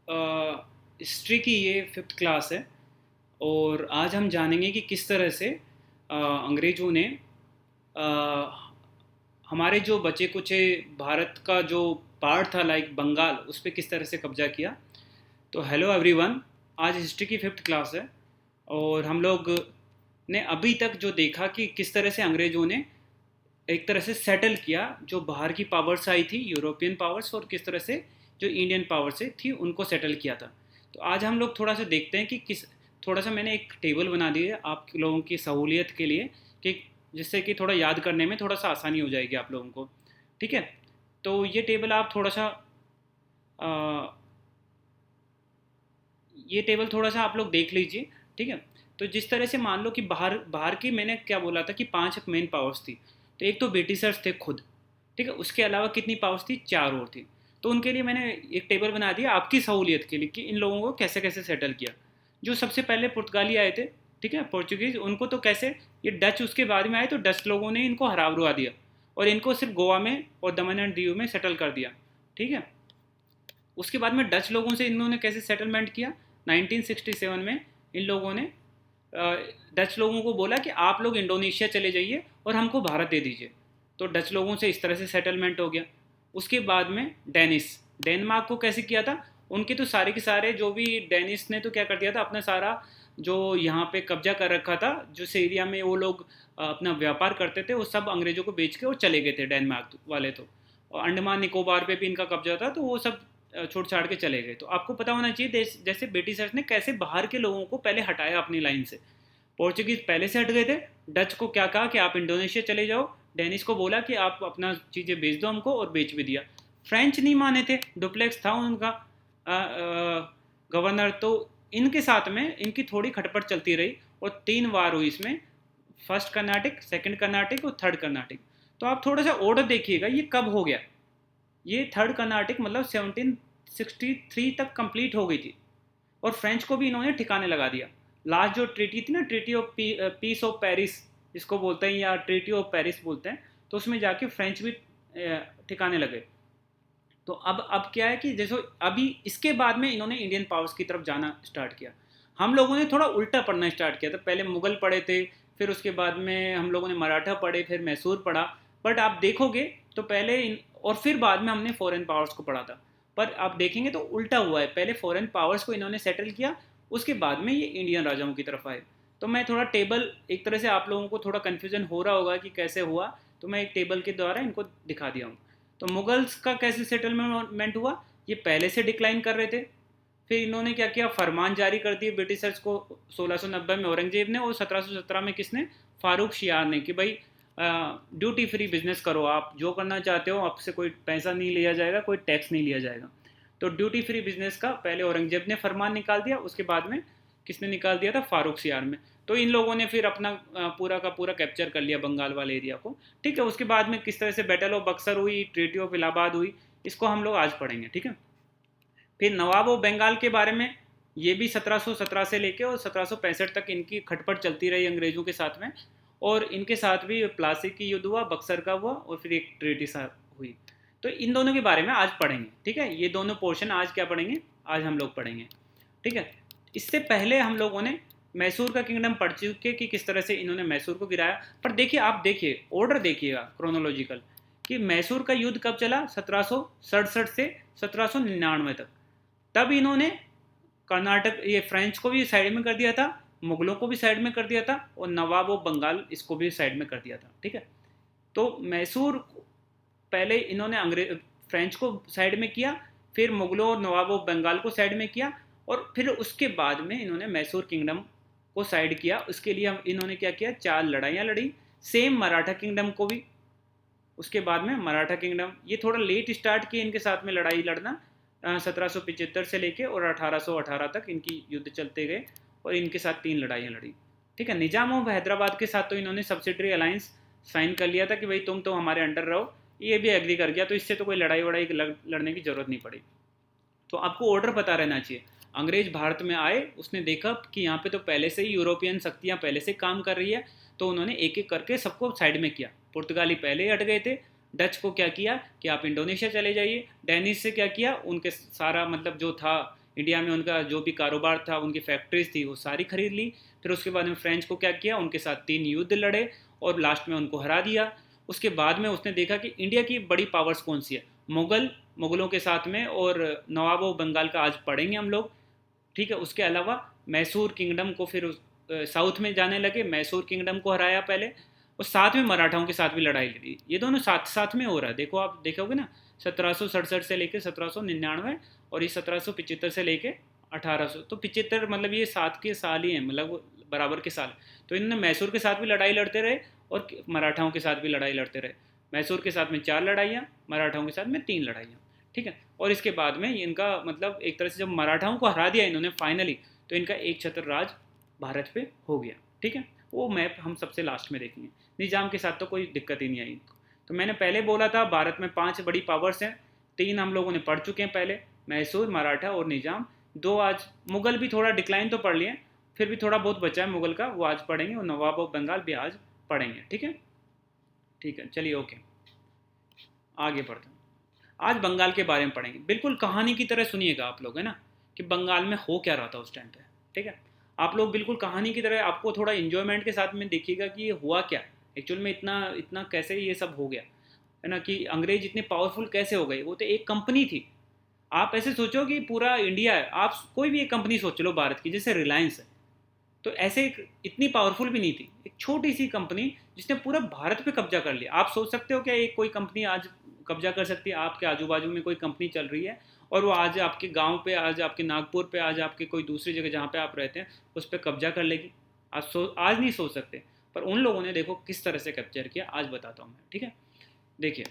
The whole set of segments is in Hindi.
हिस्ट्री की ये फिफ्थ क्लास है और आज हम जानेंगे कि किस तरह से अंग्रेज़ों ने अ, हमारे जो बचे कुचे भारत का जो पार्ट था लाइक बंगाल उस पर किस तरह से कब्जा किया। तो हेलो एवरीवन, आज हिस्ट्री की फिफ्थ क्लास है और हम लोग ने अभी तक जो देखा कि किस तरह से अंग्रेज़ों ने एक तरह से सेटल किया जो बाहर की पावर्स आई थी यूरोपियन पावर्स, और किस तरह से जो इंडियन पावर से थी उनको सेटल किया था। तो आज हम लोग थोड़ा सा देखते हैं कि किस थोड़ा सा मैंने एक टेबल बना दी है आप लोगों की सहूलियत के लिए कि जिससे कि थोड़ा याद करने में थोड़ा सा आसानी हो जाएगी आप लोगों को। ठीक है, तो ये टेबल आप थोड़ा सा अ, ये टेबल थोड़ा सा आप लोग देख लीजिए। ठीक है, तो जिस तरह से मान लो कि बाहर बाहर की मैंने क्या बोला था कि पांच मेन पावर्स थी। तो एक तो ब्रिटिशर्स थे खुद, ठीक है, उसके अलावा कितनी पावर्स थी, चार और थी। तो उनके लिए मैंने एक टेबल बना दिया आपकी सहूलियत के लिए कि इन लोगों को कैसे कैसे सेटल किया। जो सबसे पहले पुर्तगाली आए थे, ठीक है, पोर्चुगीज, उनको तो कैसे, ये डच उसके बाद में आए तो डच लोगों ने इनको हरा भरा दिया और इनको सिर्फ गोवा में और दमन एंड दीव में सेटल कर दिया। ठीक है, उसके बाद में डच लोगों से इन्होंने कैसे सेटलमेंट किया, 1967 में इन लोगों ने डच लोगों को बोला कि आप लोग इंडोनेशिया चले जाइए और हमको भारत दे दीजिए। तो डच लोगों से इस तरह से सेटलमेंट हो गया। उसके बाद में डेनमार्क को कैसे किया था, उनके तो सारे के सारे जो भी डेनिस ने तो क्या कर दिया था, अपना सारा जो यहाँ पे कब्जा कर रखा था, जिस एरिया में वो लोग अपना व्यापार करते थे, वो सब अंग्रेजों को बेच के और चले गए थे डेनमार्क वाले। तो और अंडमान निकोबार पे भी इनका कब्जा था, तो वो सब छोड़ छाड़ के चले गए। तो आपको पता होना चाहिए जैसे ब्रिटिशर्स ने कैसे बाहर के लोगों को पहले हटाया अपनी लाइन से। पोर्चुगीज पहले से हट गए थे। डच को क्या कहा कि आप इंडोनेशिया चले जाओ, डेनिस को बोला कि आप अपना चीज़ें बेच दो हमको, और बेच भी दिया। फ्रेंच नहीं माने थे, डुप्लेक्स था उनका गवर्नर। तो इनके साथ में इनकी थोड़ी खटपट चलती रही और तीन वार हुई इसमें, फर्स्ट कर्नाटिक, सेकंड कर्नाटिक और थर्ड कर्नाटिक। तो आप थोड़ा सा ऑर्डर देखिएगा ये कब हो गया। ये थर्ड कर्नाटिक मतलब 1763 तक कंप्लीट हो गई थी और फ्रेंच को भी इन्होंने ठिकाने लगा दिया। लास्ट जो ट्रीटी थी ना, treaty of peace of Paris इसको बोलते हैं, या ट्रीटी ऑफ पेरिस बोलते हैं, तो उसमें जाके फ्रेंच भी ठिकाने लगे। तो अब क्या है कि जैसे अभी इसके बाद में इन्होंने इंडियन पावर्स की तरफ जाना स्टार्ट किया। हम लोगों ने थोड़ा उल्टा पढ़ना स्टार्ट किया था, पहले मुगल पढ़े थे, फिर उसके बाद में हम लोगों ने मराठा पढ़े, फिर मैसूर पढ़ा। बट आप देखोगे तो पहले और फिर बाद में हमने फॉरेन पावर्स को पढ़ा था। पर आप देखेंगे तो उल्टा हुआ है, पहले फॉरेन पावर्स को इन्होंने सेटल किया, उसके बाद में ये इंडियन राजाओं की तरफ आए। तो मैं थोड़ा टेबल, एक तरह से आप लोगों को थोड़ा कन्फ्यूजन हो रहा होगा कि कैसे हुआ, तो मैं एक टेबल के द्वारा इनको दिखा दिया हूँ। तो मुगल्स का कैसे सेटलमेंट हुआ, ये पहले से डिक्लाइन कर रहे थे। फिर इन्होंने क्या किया, फरमान जारी कर दिए ब्रिटिशर्स को 1690 में औरंगजेब ने, और 1717 में किसने, फारूक शियार ने, कि भाई ड्यूटी फ्री बिजनेस करो, आप जो करना चाहते हो, आपसे कोई पैसा नहीं लिया जाएगा, कोई टैक्स नहीं लिया जाएगा। तो ड्यूटी फ्री बिजनेस का पहले औरंगजेब ने फरमान निकाल दिया, उसके बाद में किसने निकाल दिया था, फारूक सियार में। तो इन लोगों ने फिर अपना पूरा का पूरा कैप्चर कर लिया बंगाल वाले एरिया को। ठीक है, उसके बाद में किस तरह से बैटल ऑफ बक्सर हुई, ट्रीटी ऑफ इलाहाबाद हुई, इसको हम लोग आज पढ़ेंगे। ठीक है, फिर नवाब ऑफ बंगाल के बारे में, ये भी 1717 से लेके और 1765 तक इनकी खटपट चलती रही अंग्रेजों के साथ में। और इनके साथ भी प्लासी की युद्ध हुआ, बक्सर का हुआ, और फिर एक ट्रीटी हुई। तो इन दोनों के बारे में आज पढ़ेंगे। ठीक है, ये दोनों पोर्शन आज क्या पढ़ेंगे, आज हम लोग पढ़ेंगे। ठीक है, इससे पहले हम लोगों ने मैसूर का किंगडम पढ़ चुके कि किस तरह से इन्होंने मैसूर को गिराया। पर देखिए, आप देखिए ऑर्डर देखिएगा क्रोनोलॉजिकल, कि मैसूर का युद्ध कब चला, 1767 से 1799 तक। तब इन्होंने कर्नाटक, ये फ्रेंच को भी साइड में कर दिया था, मुगलों को भी साइड में कर दिया था, और नवाब ऑफ बंगाल इसको भी साइड में कर दिया था। ठीक है, तो मैसूर पहले इन्होंने अंग्रेज फ्रेंच को साइड में किया, फिर मुगलों और नवाब ऑफ बंगाल को साइड में किया, और फिर उसके बाद में इन्होंने मैसूर किंगडम को साइड किया। उसके लिए हम इन्होंने क्या किया, चार लड़ाइयाँ लड़ी। सेम मराठा किंगडम को भी, उसके बाद में मराठा किंगडम ये थोड़ा लेट स्टार्ट किए इनके साथ में लड़ाई लड़ना, 1775 से लेके और 1818 तक इनकी युद्ध चलते गए, और इनके साथ तीन लड़ाइयाँ लड़ी। ठीक है, निजाम ऑफ हैदराबाद के साथ तो इन्होंने सब्सिडरी अलायंस साइन कर लिया था कि भाई तुम तो हमारे अंडर रहो, ये भी एग्री कर गया, तो इससे तो कोई लड़ाई वड़ाई लड़ने की जरूरत नहीं पड़ी। तो आपको ऑर्डर पता रहना चाहिए। अंग्रेज भारत में आए, उसने देखा कि यहाँ पे तो पहले से ही यूरोपियन शक्तियाँ पहले से काम कर रही है, तो उन्होंने एक एक करके सबको साइड में किया। पुर्तगाली पहले ही हट गए थे। डच को क्या किया कि आप इंडोनेशिया चले जाइए। डेनिस से क्या किया, उनके सारा मतलब जो था इंडिया में उनका जो भी कारोबार था, उनकी फैक्ट्रीज थी, वो सारी खरीद ली। फिर उसके बाद में फ्रेंच को क्या किया, उनके साथ 3 युद्ध लड़े और लास्ट में उनको हरा दिया। उसके बाद में उसने देखा कि इंडिया की बड़ी पावर्स कौन सी है, मुगलों के साथ में, और नवाब ऑफ बंगाल का आज पढ़ेंगे हम लोग, ठीक है। उसके अलावा मैसूर किंगडम को फिर साउथ में जाने लगे, मैसूर किंगडम को हराया पहले, और साथ में मराठाओं के साथ भी लड़ाई लड़ी। ये दोनों साथ साथ में हो रहा है, देखो आप देखोगे ना, 1767 से लेके 1799, और ये 1775 से लेके 1800, तो 75 मतलब ये 7 के साल ही हैं, मतलब बराबर के साल। तो इन्होंने मैसूर के साथ भी लड़ाई लड़ते रहे और मराठाओं के साथ भी लड़ाई लड़ते रहे। मैसूर के साथ में 4 लड़ाइयाँ, मराठाओं के साथ में 3 लड़ाइयाँ, ठीक है। और इसके बाद में इनका मतलब एक तरह से जब मराठाओं को हरा दिया इन्होंने फाइनली, तो इनका एक छत्र राज भारत पे हो गया, ठीक है। वो मैप हम सबसे लास्ट में देखेंगे। निजाम के साथ तो कोई दिक्कत ही नहीं आई। तो मैंने पहले बोला था भारत में 5 बड़ी पावर्स हैं, 3 हम लोगों ने पढ़ चुके हैं पहले, मैसूर, मराठा और निजाम। 2 आज मुगल भी थोड़ा डिक्लाइन तो पढ़ लिए, फिर भी थोड़ा बहुत बचा है मुगल का, वो आज पढ़ेंगे, और नवाब ऑफ बंगाल भी आज पढ़ेंगे, ठीक है। ठीक है, चलिए ओके, आगे बढ़ते हैं। आज बंगाल के बारे में पढ़ेंगे, बिल्कुल कहानी की तरह सुनिएगा आप लोग, है ना, कि बंगाल में हो क्या रहा था उस टाइम पे, ठीक है। आप लोग बिल्कुल कहानी की तरह, आपको थोड़ा इन्जॉयमेंट के साथ में देखिएगा कि ये हुआ क्या एक्चुअल में, इतना इतना कैसे ये सब हो गया, है ना, कि अंग्रेज इतने पावरफुल कैसे हो गए। वो तो एक कंपनी थी, आप ऐसे सोचो कि पूरा इंडिया है, आप कोई भी एक कंपनी सोच लो भारत की, जैसे रिलायंस है, तो ऐसे इतनी पावरफुल भी नहीं थी, एक छोटी सी कंपनी जिसने पूरा भारत पे कब्जा कर लिया। आप सोच सकते हो क्या एक कोई कंपनी आज कब्जा कर सकती है, आपके आजू बाजू में कोई कंपनी चल रही है और वो आज आपके गांव पे, आज आपके नागपुर पे, आज आपके कोई दूसरी जगह जहाँ पे आप रहते हैं उस पर कब्जा कर लेगी। आज नहीं सोच सकते, पर उन लोगों ने देखो किस तरह से कैप्चर किया, आज बताता हूँ मैं, ठीक है। देखिए,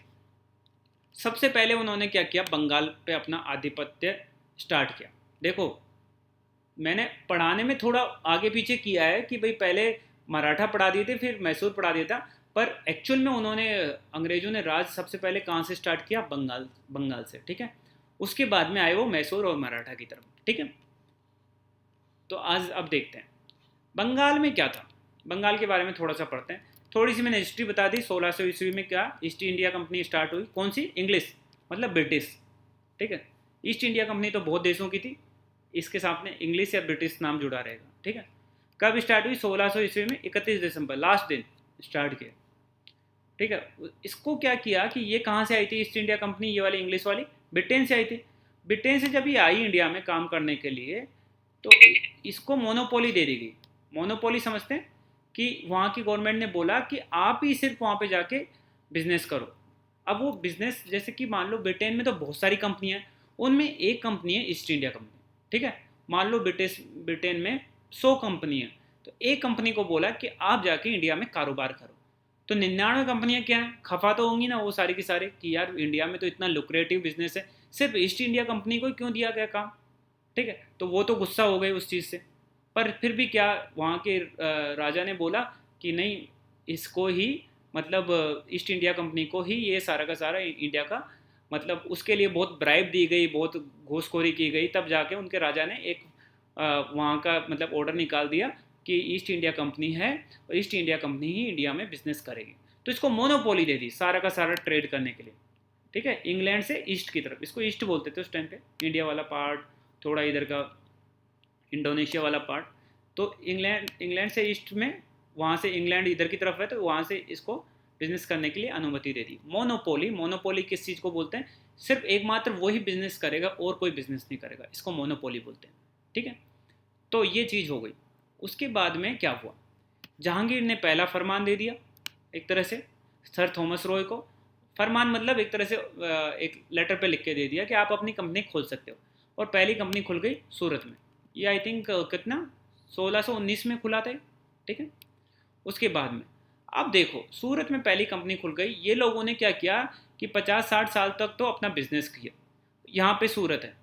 सबसे पहले उन्होंने क्या किया, बंगाल पे अपना आधिपत्य स्टार्ट किया। देखो, मैंने पढ़ाने में थोड़ा आगे पीछे किया है कि भाई पहले मराठा पढ़ा दिए थे, फिर मैसूर पढ़ा दिया था, पर एक्चुअल में उन्होंने, अंग्रेजों ने राज सबसे पहले कहाँ से स्टार्ट किया, बंगाल से, ठीक है। उसके बाद में आए वो मैसूर और मराठा की तरफ, ठीक है। तो आज अब देखते हैं बंगाल में क्या था, बंगाल के बारे में थोड़ा सा पढ़ते हैं। थोड़ी सी मैंने हिस्ट्री बता दी। 1600 ईस्वी में क्या ईस्ट इंडिया कंपनी स्टार्ट हुई, कौन सी, इंग्लिश मतलब ब्रिटिश, ठीक है। ईस्ट इंडिया कंपनी तो बहुत देशों की थी, इसके साथ में इंग्लिश या ब्रिटिश नाम जुड़ा रहेगा, ठीक है। कब स्टार्ट हुई, 1600 ईस्वी में 31 दिसंबर, लास्ट दिन स्टार्ट किया, ठीक है। इसको क्या किया कि ये कहाँ से आई थी ईस्ट इंडिया कंपनी, ये वाली इंग्लिश वाली, ब्रिटेन से आई थी। ब्रिटेन से जब ये आई इंडिया में काम करने के लिए, तो इसको मोनोपोली दे दी गई। मोनोपोली समझते हैं कि वहाँ की गवर्नमेंट ने बोला कि आप ही सिर्फ वहाँ पे जाके बिजनेस करो। अब वो बिजनेस, जैसे कि मान लो ब्रिटेन में तो बहुत सारी कंपनियाँ हैं, उनमें एक कंपनी है ईस्ट इंडिया कंपनी, ठीक है। मान लो ब्रिटेन में 100 कंपनी है, तो एक कंपनी को बोला कि आप जाके इंडिया में कारोबार करो। तो 99 कंपनियां क्या हैं, खफा तो होंगी ना वो सारी की सारी कि यार इंडिया में तो इतना लुक्रेटिव बिजनेस है, सिर्फ ईस्ट इंडिया कंपनी को क्यों दिया गया काम, ठीक है। तो वो तो गुस्सा हो गए उस चीज़ से, पर फिर भी क्या, वहाँ के राजा ने बोला कि नहीं, इसको ही, मतलब ईस्ट इंडिया कंपनी को ही ये सारा का सारा इंडिया का, मतलब उसके लिए बहुत ब्राइब दी गई, बहुत घूसखोरी की गई, तब जाके उनके राजा ने एक वहाँ का मतलब ऑर्डर निकाल दिया कि ईस्ट इंडिया कंपनी है और ईस्ट इंडिया कंपनी ही इंडिया में बिजनेस करेगी। तो इसको मोनोपोली दे दी सारा का सारा ट्रेड करने के लिए, ठीक है। इंग्लैंड से ईस्ट की तरफ, इसको ईस्ट बोलते थे उस टाइम पे, इंडिया वाला पार्ट, थोड़ा इधर का इंडोनेशिया वाला पार्ट, तो इंग्लैंड से ईस्ट में, वहाँ से इंग्लैंड इधर की तरफ है, तो वहाँ से इसको बिजनेस करने के लिए अनुमति दे दी। मोनोपोली किस चीज़ को बोलते हैं, सिर्फ एकमात्र वही बिजनेस करेगा और कोई बिजनेस नहीं करेगा, इसको मोनोपोली बोलते हैं, ठीक है। तो ये चीज़ हो गई। उसके बाद में क्या हुआ, जहांगीर ने पहला फरमान दे दिया एक तरह से सर थॉमस रॉय को। फरमान मतलब एक तरह से एक लेटर पे लिख के दे दिया कि आप अपनी कंपनी खोल सकते हो, और पहली कंपनी खुल गई सूरत में। ये आई थिंक कितना 1619 में खुला था, ठीक है। उसके बाद में अब देखो, सूरत में पहली कंपनी खुल गई। ये लोगों ने क्या किया कि 50-60 साल तक तो अपना बिजनेस किया, यहाँ पे सूरत है,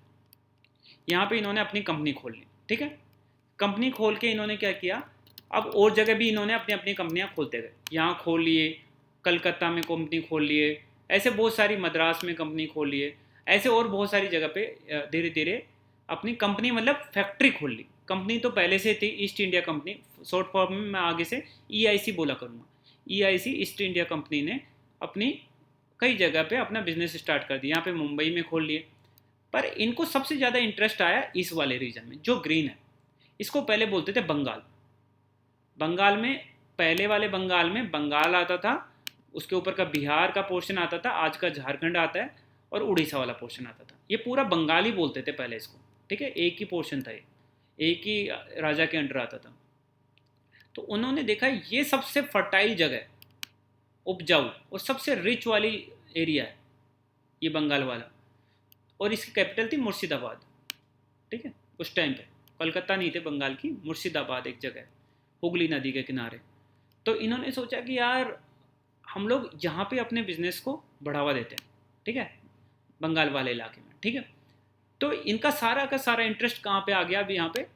यहाँ पे इन्होंने अपनी कंपनी खोल ली, ठीक है। कंपनी खोल के इन्होंने क्या किया, अब और जगह भी इन्होंने अपनी अपनी कंपनियां खोलते गए, यहाँ खोल लिए, कलकत्ता में कंपनी खोल लिए, ऐसे बहुत सारी, मद्रास में कंपनी खोल लिए, ऐसे और बहुत सारी जगह पे धीरे धीरे अपनी कंपनी, मतलब फैक्ट्री खोल ली। कंपनी तो पहले से थी east India company, short form में मैं आगे से EIC बोला करूँगा। EIC ईस्ट इंडिया कंपनी ने अपनी कई जगह पे अपना बिजनेस स्टार्ट कर दिया। यहाँ पे मुंबई में खोल लिए, पर इनको सबसे ज़्यादा इंटरेस्ट आया इस वाले रीजन में जो ग्रीन है। इसको पहले बोलते थे बंगाल। बंगाल में पहले वाले बंगाल में बंगाल आता था, उसके ऊपर का बिहार का पोर्शन आता था, आज का झारखंड आता है, और उड़ीसा वाला पोर्शन आता था। ये पूरा बंगाली बोलते थे पहले इसको, ठीक है, एक ही पोर्शन था ये, एक ही राजा के अंडर आता था। तो उन्होंने देखा ये सबसे फर्टाइल जगह, उपजाऊ और सबसे रिच वाली एरिया है ये बंगाल वाला, और इसकी कैपिटल थी मुर्शिदाबाद, ठीक है। उस टाइम पे कलकत्ता नहीं थे बंगाल की, मुर्शिदाबाद एक जगह हुगली नदी के किनारे। तो इन्होंने सोचा कि यार हम लोग यहाँ पे अपने बिजनेस को बढ़ावा देते हैं, ठीक है, बंगाल वाले इलाके में, ठीक है। तो इनका सारा का सारा इंटरेस्ट कहाँ पे आ गया, अभी यहाँ पे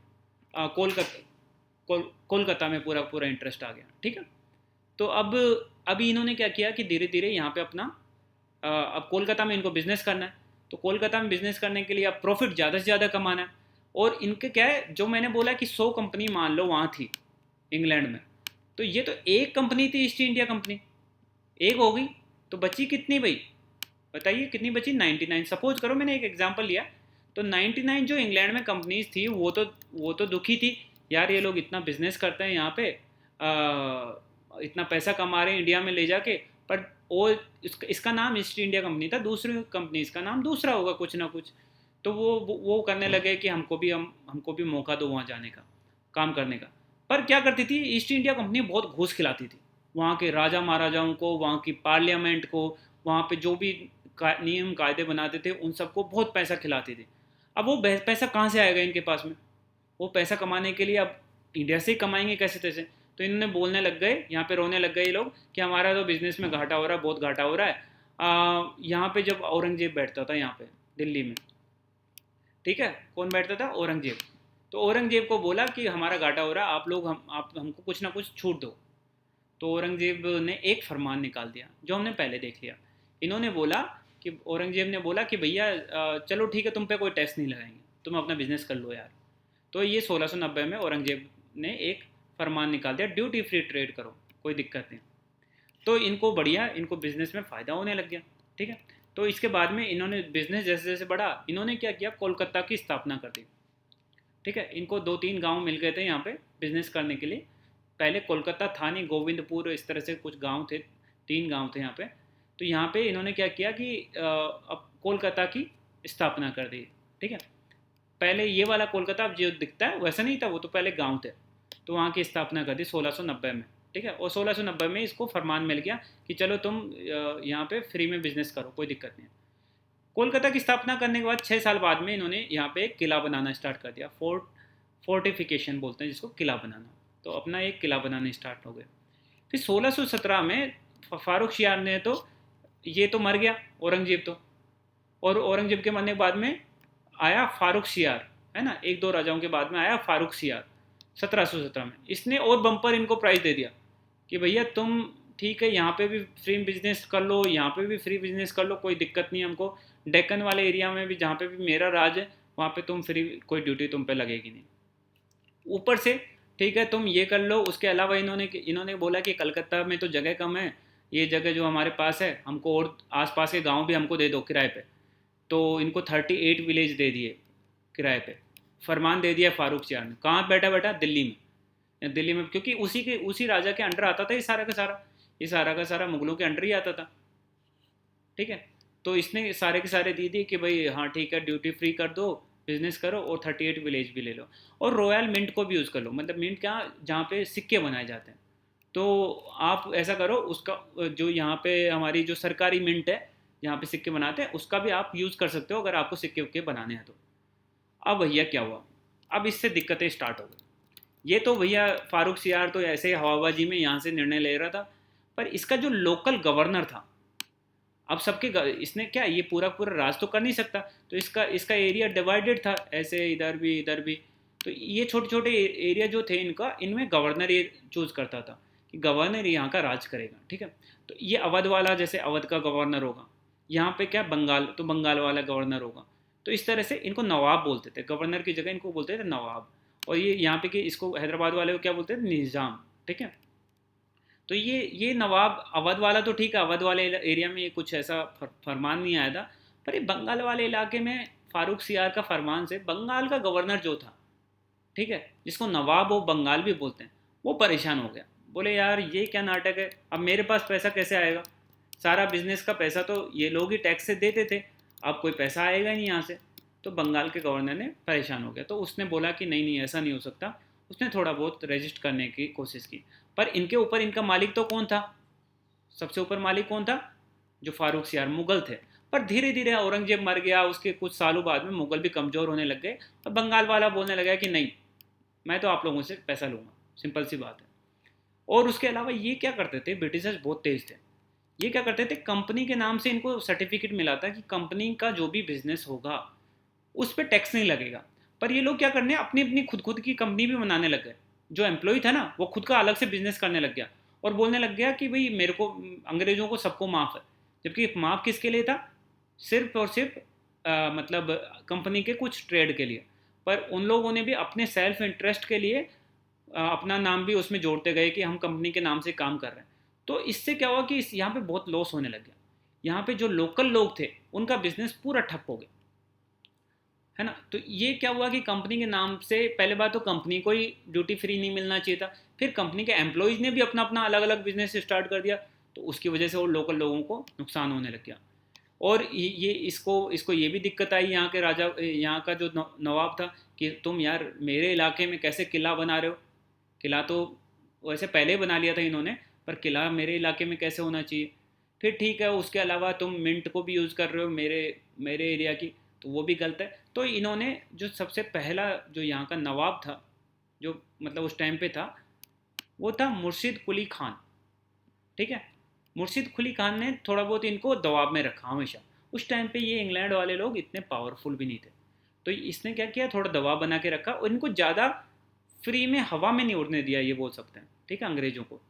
कोलकाता में पूरा पूरा इंटरेस्ट आ गया, ठीक है। तो अब अभी इन्होंने क्या किया कि धीरे धीरे यहाँ पे अपना अब कोलकाता में इनको बिजनेस करना है, तो कोलकाता में बिजनेस करने के लिए अब प्रॉफिट ज़्यादा से ज़्यादा कमाना है। और इनके क्या है, जो मैंने बोला कि 100 कंपनी मान लो वहाँ थी इंग्लैंड में, तो ये तो एक कंपनी थी ईस्ट इंडिया कंपनी, एक हो गई, तो बची कितनी भाई, बताइए कितनी बची, 99। सपोज करो मैंने एक एग्जांपल लिया, तो 99 जो इंग्लैंड में कंपनीज थी वो तो दुखी थी, यार ये लोग इतना बिजनेस करते हैं यहाँ पे, इतना पैसा कमा रहे हैं इंडिया में ले जाके, पर वो इसका नाम ईस्ट इंडिया कंपनी था, दूसरी कंपनी इसका नाम दूसरा होगा कुछ ना कुछ। तो वो करने लगे कि हमको भी मौका दो वहाँ जाने का, काम करने का। पर क्या करती थी ईस्ट इंडिया कंपनी, बहुत घूस खिलाती थी वहाँ के राजा महाराजाओं को, वहाँ की पार्लियामेंट को, वहाँ पे जो भी नियम कायदे बनाते थे उन सबको बहुत पैसा खिलाती थी। अब वो पैसा कहाँ से आएगा इनके पास में, वो पैसा कमाने के लिए अब इंडिया से ही कमाएंगे कैसे तैसे। तो इन्होंने बोलने लग गए, यहाँ पे रोने लग गए ये लोग कि हमारा तो बिज़नेस में घाटा हो रहा है, बहुत घाटा हो रहा है। यहाँ पे जब औरंगजेब बैठता था यहाँ पे दिल्ली में, ठीक है, कौन बैठता था, औरंगजेब। तो औरंगजेब को बोला कि हमारा घाटा हो रहा है, आप हमको कुछ ना कुछ छूट दो। तो औरंगजेब ने एक फरमान निकाल दिया जो हमने पहले देख लिया। इन्होंने बोला कि औरंगजेब ने बोला कि भैया चलो ठीक है, तुम पे कोई टैक्स नहीं लगाएंगे, तुम अपना बिजनेस कर लो यार। तो ये 1690 में औरंगजेब ने एक फरमान निकाल दिया, ड्यूटी फ्री ट्रेड करो, कोई दिक्कत नहीं। तो इनको बढ़िया, इनको बिजनेस में फ़ायदा होने लग गया, ठीक है। तो इसके बाद में इन्होंने बिजनेस जैसे जैसे बढ़ा, इन्होंने क्या किया, कोलकाता की स्थापना कर दी, ठीक है। इनको 2-3 गांव मिल गए थे यहाँ पे बिजनेस करने के लिए। पहले कोलकाता था नहीं, गोविंदपुर, इस तरह से कुछ गांव थे, 3 गांव थे यहाँ पे। तो यहाँ पे इन्होंने क्या किया कि अब कोलकाता की स्थापना कर दी, ठीक है। पहले ये वाला कोलकाता अब जो दिखता है वैसा नहीं था, वो तो पहले गांव थे। तो वहाँ की स्थापना कर दी 1690 में, ठीक है। और 1690 में इसको फरमान मिल गया कि चलो तुम यहाँ पे फ्री में बिजनेस करो, कोई दिक्कत नहीं है। कोलकाता की स्थापना करने के बाद 6 साल बाद में इन्होंने यहाँ पे एक किला बनाना स्टार्ट कर दिया, फोर्टिफिकेशन बोलते हैं जिसको, किला बनाना। तो अपना एक किला बनाना स्टार्ट हो गया। फिर 1617 में फारूक शियार ने, तो ये तो मर गया औरंगजेब तो, और औरंगजेब के मरने के बाद में आया फारूक शियार, है ना, 1-2 राजाओं के बाद में आया फारूक शियार 1717 में। इसने और बम्पर इनको प्राइज़ दे दिया कि भैया तुम ठीक है यहाँ पे भी फ्री बिजनेस कर लो, यहाँ पे भी फ्री बिजनेस कर लो, कोई दिक्कत नहीं हमको, डेक्कन वाले एरिया में भी जहाँ पे भी मेरा राज है वहाँ पे तुम फ्री, कोई ड्यूटी तुम पे लगेगी नहीं। ऊपर से ठीक है तुम ये कर लो। उसके अलावा इन्होंने बोला कि कलकत्ता में तो जगह कम है, ये जगह जो हमारे पास है हमको और आसपास के गांव भी हमको दे दो किराए पे। तो इनको 38 विलेज दे दिए किराए पे, फरमान दे दिया फारूक शियार ने। कहाँ बैठा बैठा, दिल्ली में, दिल्ली में, क्योंकि उसी राजा के अंडर आता था ये सारा का सारा, ये सारा का सारा मुगलों के अंडर ही आता था, ठीक है। तो इसने सारे के सारे दे दिए कि भाई हाँ ठीक है, ड्यूटी फ्री कर दो, बिजनेस करो, और 38 विलेज भी ले लो, और रॉयल मिंट को भी यूज़ कर लो। मतलब मिंट क्या, जहाँ पे सिक्के बनाए जाते हैं। तो आप ऐसा करो, उसका जो यहाँ पे हमारी जो सरकारी मिंट है जहाँ पे सिक्के बनाते हैं उसका भी आप यूज़ कर सकते हो अगर आपको सिक्के उक्के बनाने हैं तो। अब भैया क्या हुआ, अब इससे दिक्कतें स्टार्ट हो गई। ये तो भैया फारूक सियार तो ऐसे ही हवाबाजी में यहाँ से निर्णय ले रहा था, पर इसका जो लोकल गवर्नर था, अब इसने क्या, ये पूरा पूरा राज तो कर नहीं सकता, तो इसका इसका एरिया डिवाइडेड था ऐसे, इधर भी इधर भी। तो ये छोटे छोटे एरिया जो थे इनका, इनमें गवर्नर ये चूज़ करता था कि गवर्नर यहाँ का राज करेगा, ठीक है। तो ये अवध वाला, जैसे अवध का गवर्नर होगा, यहाँ पे क्या बंगाल, तो बंगाल वाला गवर्नर होगा। तो इस तरह से इनको नवाब बोलते थे, गवर्नर की जगह इनको बोलते थे नवाब। और ये यहाँ पे कि इसको हैदराबाद वाले को क्या बोलते थे, निज़ाम, ठीक है। तो ये नवाब अवध वाला तो ठीक है, अवध वाले एरिया में ये कुछ ऐसा फरमान नहीं आया था, पर ये बंगाल वाले इलाके में फारूक सियार का फरमान से बंगाल का गवर्नर जो था, ठीक है, जिसको नवाब ऑफ बंगाल भी बोलते हैं, वो परेशान हो गया। बोले यार ये क्या नाटक है, अब मेरे पास पैसा कैसे आएगा, सारा बिजनेस का पैसा तो ये लोग ही टैक्स से देते थे, अब कोई पैसा आएगा ही नहीं यहाँ से। तो बंगाल के गवर्नर ने परेशान हो गया, तो उसने बोला कि नहीं नहीं ऐसा नहीं हो सकता। उसने थोड़ा बहुत रजिस्ट करने की कोशिश की, पर इनके ऊपर इनका मालिक तो कौन था, सबसे ऊपर मालिक कौन था, जो फारूक सियार मुगल थे। पर धीरे धीरे औरंगजेब मर गया, उसके कुछ सालों बाद में मुगल भी कमज़ोर होने लग गए, और बंगाल वाला बोलने लगा कि नहीं मैं तो आप लोगों से पैसा लूँगा, सिंपल सी बात है। और उसके अलावा ये क्या करते थे, ब्रिटिशर्स बहुत तेज थे। ये क्या करते थे, कंपनी के नाम से इनको सर्टिफिकेट मिला था कि कंपनी का जो भी बिजनेस होगा उस पर टैक्स नहीं लगेगा। पर ये लोग क्या करने, अपनी अपनी खुद की कंपनी भी बनाने लग गए। जो एम्प्लॉय था ना वो खुद का अलग से बिजनेस करने लग गया, और बोलने लग गया कि भाई मेरे को, अंग्रेजों को सबको माफ़ है। जबकि माफ़ किसके लिए था, सिर्फ और सिर्फ मतलब कंपनी के कुछ ट्रेड के लिए। पर उन लोगों ने भी अपने सेल्फ इंटरेस्ट के लिए अपना नाम भी उसमें जोड़ते गए कि हम कंपनी के नाम से काम कर रहे हैं। तो इससे क्या हुआ कि यहाँ पे बहुत लॉस होने लग गया। यहाँ पे जो लोकल लोग थे उनका बिजनेस पूरा ठप हो गया, है ना। तो ये क्या हुआ कि कंपनी के नाम से, पहले बात तो कंपनी को ही ड्यूटी फ्री नहीं मिलना चाहिए था, फिर कंपनी के एम्प्लॉयज़ ने भी अपना अपना अलग अलग बिजनेस स्टार्ट कर दिया, तो उसकी वजह से वो लोकल लोगों को नुकसान होने लग गया। और ये इसको इसको ये भी दिक्कत आई यहाँ के राजा, यहाँ का जो नवाब था, कि तुम यार मेरे इलाके में कैसे किला बना रहे हो। किला तो वैसे पहले ही बना लिया था इन्होंने, पर किला मेरे इलाके में कैसे होना चाहिए। फिर ठीक है, उसके अलावा तुम मिंट को भी यूज़ कर रहे हो मेरे मेरे एरिया की, तो वो भी गलत है। तो इन्होंने जो सबसे पहला जो यहाँ का नवाब था, जो मतलब उस टाइम पे था, वो था मुर्शिद कुली खान, ठीक है। मुर्शिद कुली खान ने थोड़ा बहुत इनको दबाव में रखा हमेशा। उस टाइम पे ये इंग्लैंड वाले लोग इतने पावरफुल भी नहीं थे, तो इसने क्या किया, थोड़ा दबाव बना के रखा, और इनको ज़्यादा फ्री में हवा में नहीं उड़ने दिया, ये बोल सकते हैं, ठीक है, अंग्रेज़ों को।